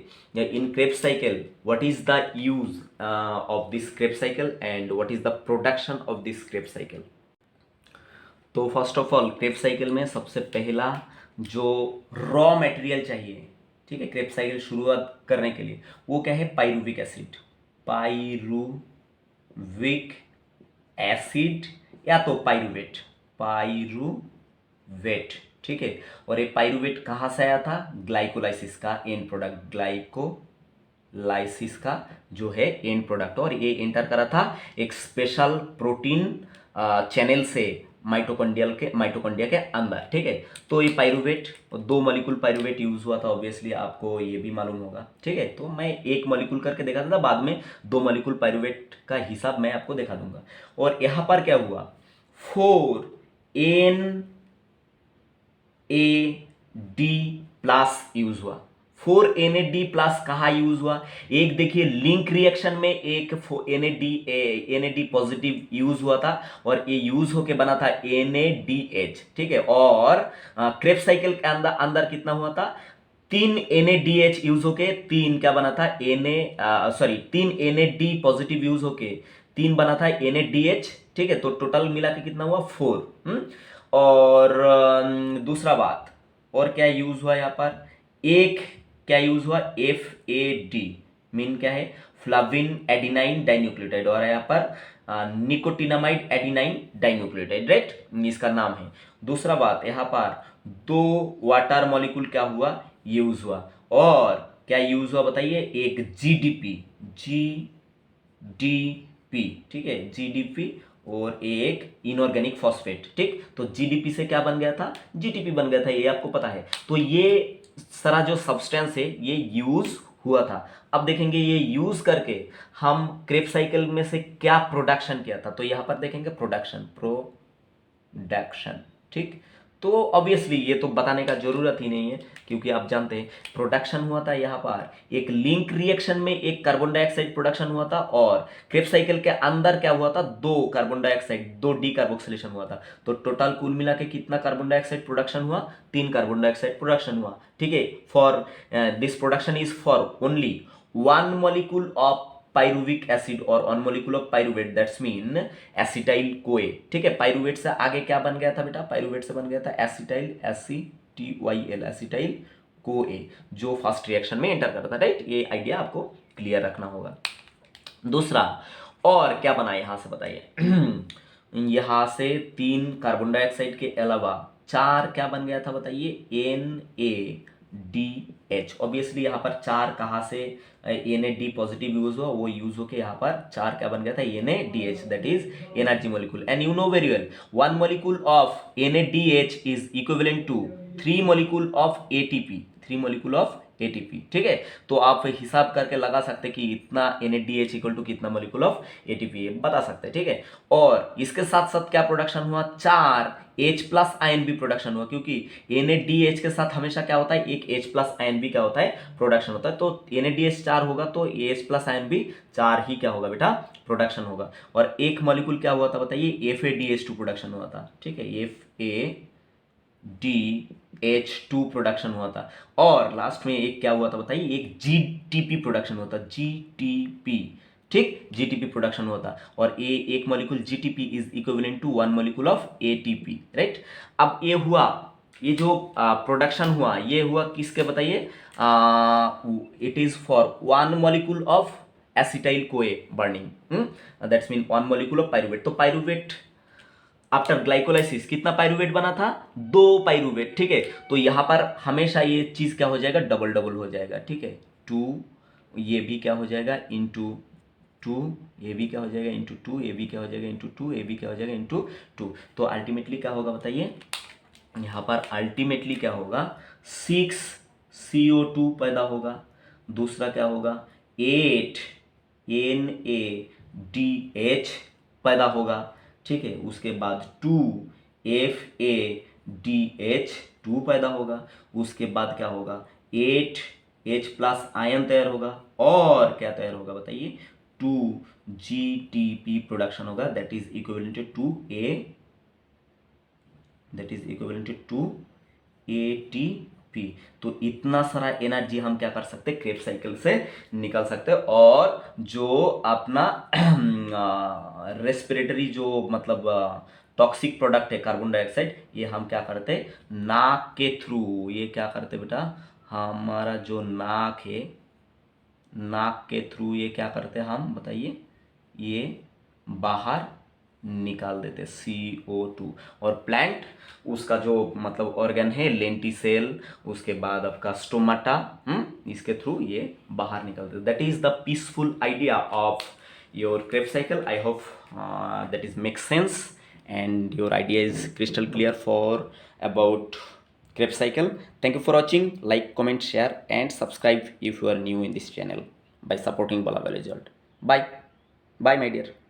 Speaker 1: in Krebs cycle what is the use of this Krebs cycle and what is the production of this Krebs cycle. तो first of all Krebs cycle में सबसे पहला जो रॉ मटेरियल चाहिए, ठीक है, क्रेब्स साइकिल शुरुआत करने के लिए, वो क्या है, पाइरुविक एसिड, पाइरुविक एसिड या तो पाइरुवेट, पाइरुवेट, ठीक है। और ये पाइरुवेट कहाँ से आया था, ग्लाइकोलाइसिस का एंड प्रोडक्ट, ग्लाइकोलाइसिस का जो है एंड प्रोडक्ट, और ये एंटर करा था एक स्पेशल प्रोटीन चैनल से माइटोकॉन्ड्रिया के अंदर, ठीक है। तो ये पाइरुवेट, 2 मॉलिक्यूल पाइरुवेट यूज हुआ था, ऑब्वियसली आपको ये भी मालूम होगा, ठीक है। तो मैं एक मॉलिक्यूल करके दिखा था, बाद में 2 मॉलिक्यूल पाइरुवेट का हिसाब मैं आपको दिखा दूंगा। और यहां पर क्या हुआ, 4NAD+ यूज हुआ। 4NAD+ कहाँ यूज हुआ, एक देखिए लिंक रिएक्शन में एक NAD पॉजिटिव यूज हुआ था, और ये यूज होके बना था NADH, ठीक है। और क्रेब्स साइकिल के अंदर कितना हुआ था, 3 NADH यूज होके 3 क्या बना था, 3 NAD पॉजिटिव यूज होके 3 बना था NADH, ठीक है। तो टोटल मिला के कितना हुआ, 4। और दूसरा बात और क्या यूज हुआ यहाँ पर, एक क्या यूज हुआ, FAD मीन क्या है, फ्लाविन एडिनाइन डाइन्यूक्लियोटाइड, और यहाँ पर निकोटिनामाइड एडिनाइन डाइन्यूक्लियोटाइड, राइट, इसका नाम है। दूसरा बात यहाँ पर 2 वाटर मॉलिक्यूल क्या हुआ, यूज हुआ, और क्या यूज हुआ बताइए, एक GDP, ठीक है, GDP, और एक इनऑर्गेनिक फॉस्फेट, ठीक। तो GDP से क्या बन गया था, GTP बन गया था, ये आपको पता है। तो ये सारा जो सब्सटेंस है ये यूज हुआ था। अब देखेंगे ये यूज करके हम क्रेब्स साइकिल में से क्या प्रोडक्शन किया था, तो यहां पर देखेंगे प्रोडक्शन, ठीक। तो ऑब्वियसली ये तो बताने का जरूरत ही नहीं है, क्योंकि आप जानते हैं प्रोडक्शन हुआ था यहाँ पर एक लिंक रिएक्शन में, एक कार्बन डाइऑक्साइड प्रोडक्शन हुआ था, और क्रेब्स साइकिल के अंदर क्या हुआ था, 2 कार्बन डाइऑक्साइड, 2 डीकार्बोक्सिलेशन हुआ था। तो टोटल कुल मिला के कितना कार्बन डाइऑक्साइड प्रोडक्शन हुआ, 3 कार्बन डाइऑक्साइड प्रोडक्शन हुआ, ठीक है। For this production is for only 1 molecule of pyruvic acid और 1 molecule of pyruvate, that's mean acetyl CoA, ठीक है। पाइरुवेट से आगे क्या बन गया था बेटा, पाइरुवेट से बन गया था एसिटाइल, ACTYL, एसिटाइल कोए, जो फर्स्ट रिएक्शन में एंटर करता था, राइट। ये आइडिया आपको क्लियर रखना होगा। दूसरा और क्या बना यहां से बताइए यहां से 3 कार्बन डाइऑक्साइड के अलावा 4 क्या बन गया था बताइए, NADH। ऑब्वियसली यहाँ पर 4 कहाँ से, NAD पॉजिटिव यूज हुआ, वो यूज होके यहाँ पर 4 क्या बन गया था, NADH, that is energy molecule. And you know very well 1 molecule of NADH is equivalent to 3 molecule of ATP, 3 molecule of ATP, ठीक है। तो आप हिसाब करके लगा सकते हैं कि इतना NADH इक्वल टू कितना मॉलिक्यूल ऑफ ATP बता सकते हैं, ठीक है। और इसके साथ साथ क्या प्रोडक्शन हुआ, 4 H+ आयन भी प्रोडक्शन हुआ, क्योंकि NADH के साथ हमेशा क्या होता है, एक H+ आयन भी क्या होता है, प्रोडक्शन होता है। तो NADH 4 होगा तो H+ आयन भी 4 ही क्या होगा बेटा, प्रोडक्शन होगा। और एक मॉलिक्यूल क्या हुआ था बताइए, FADH2 प्रोडक्शन हुआ था, ठीक है, FADH2 प्रोडक्शन हुआ था। और लास्ट में एक क्या हुआ था बताइए, एक GTP प्रोडक्शन हुआ था, GTP, ठीक, जीटीपी प्रोडक्शन होता, और ए एक molecule GTP is equivalent to 1 molecule of ATP, right. अब ये हुआ, ये जो प्रोडक्शन हुआ, ये हुआ किसके बताइए, it is for 1 molecule of acetyl CoA burning, that's mean 1 molecule of pyruvate. तो पाइरुवेट आफ्टर ग्लाइकोलाइसिस कितना पाइरुवेट बना था, 2 पाइरुवेट, ठीक है। तो यहां पर हमेशा ये चीज क्या हो जाएगा, डबल डबल हो जाएगा, ठीक है। 2 ये भी क्या हो जाएगा इंटू 2, ये भी क्या हो जाएगा इंटू 2, ये भी क्या हो जाएगा इंटू 2, ये भी क्या हो जाएगा इंटू 2। तो अल्टीमेटली क्या होगा बताइए, यहाँ पर अल्टीमेटली क्या होगा, 6 CO2 पैदा होगा। दूसरा क्या होगा, 8 NaDH पैदा होगा, ठीक है। उसके बाद 2 FADH2 पैदा होगा। उसके बाद क्या होगा, 8 H प्लस आयन तैयार होगा, और क्या तैयार होगा बताइए, 2 GTP प्रोडक्शन होगा, that is equivalent to ATP। तो इतना सारा एनर्जी हम क्या कर सकते हैं, क्रेब्स साइकिल से निकल सकते हैं। और जो अपना रेस्पिरेटरी जो मतलब टॉक्सिक प्रोडक्ट है कार्बन डाइऑक्साइड, ये हम क्या करते हैं, नाक के थ्रू, ये क्या करते बेटा, हमारा जो नाक है, नाक के थ्रू ये क्या करते हैं हम बताइए, ये बाहर निकाल देते CO2। और प्लांट उसका जो मतलब ऑर्गन है लेंटिसेल, उसके बाद आपका स्टोमाटा, इसके थ्रू ये बाहर निकलते। That is the peaceful idea of your Krebs cycle. I hope that is makes sense and your idea is crystal clear for about Krebs cycle. Thank you for watching. Like, comment, share and subscribe if you are new in this channel by supporting Bala Result. Bye. Bye my dear.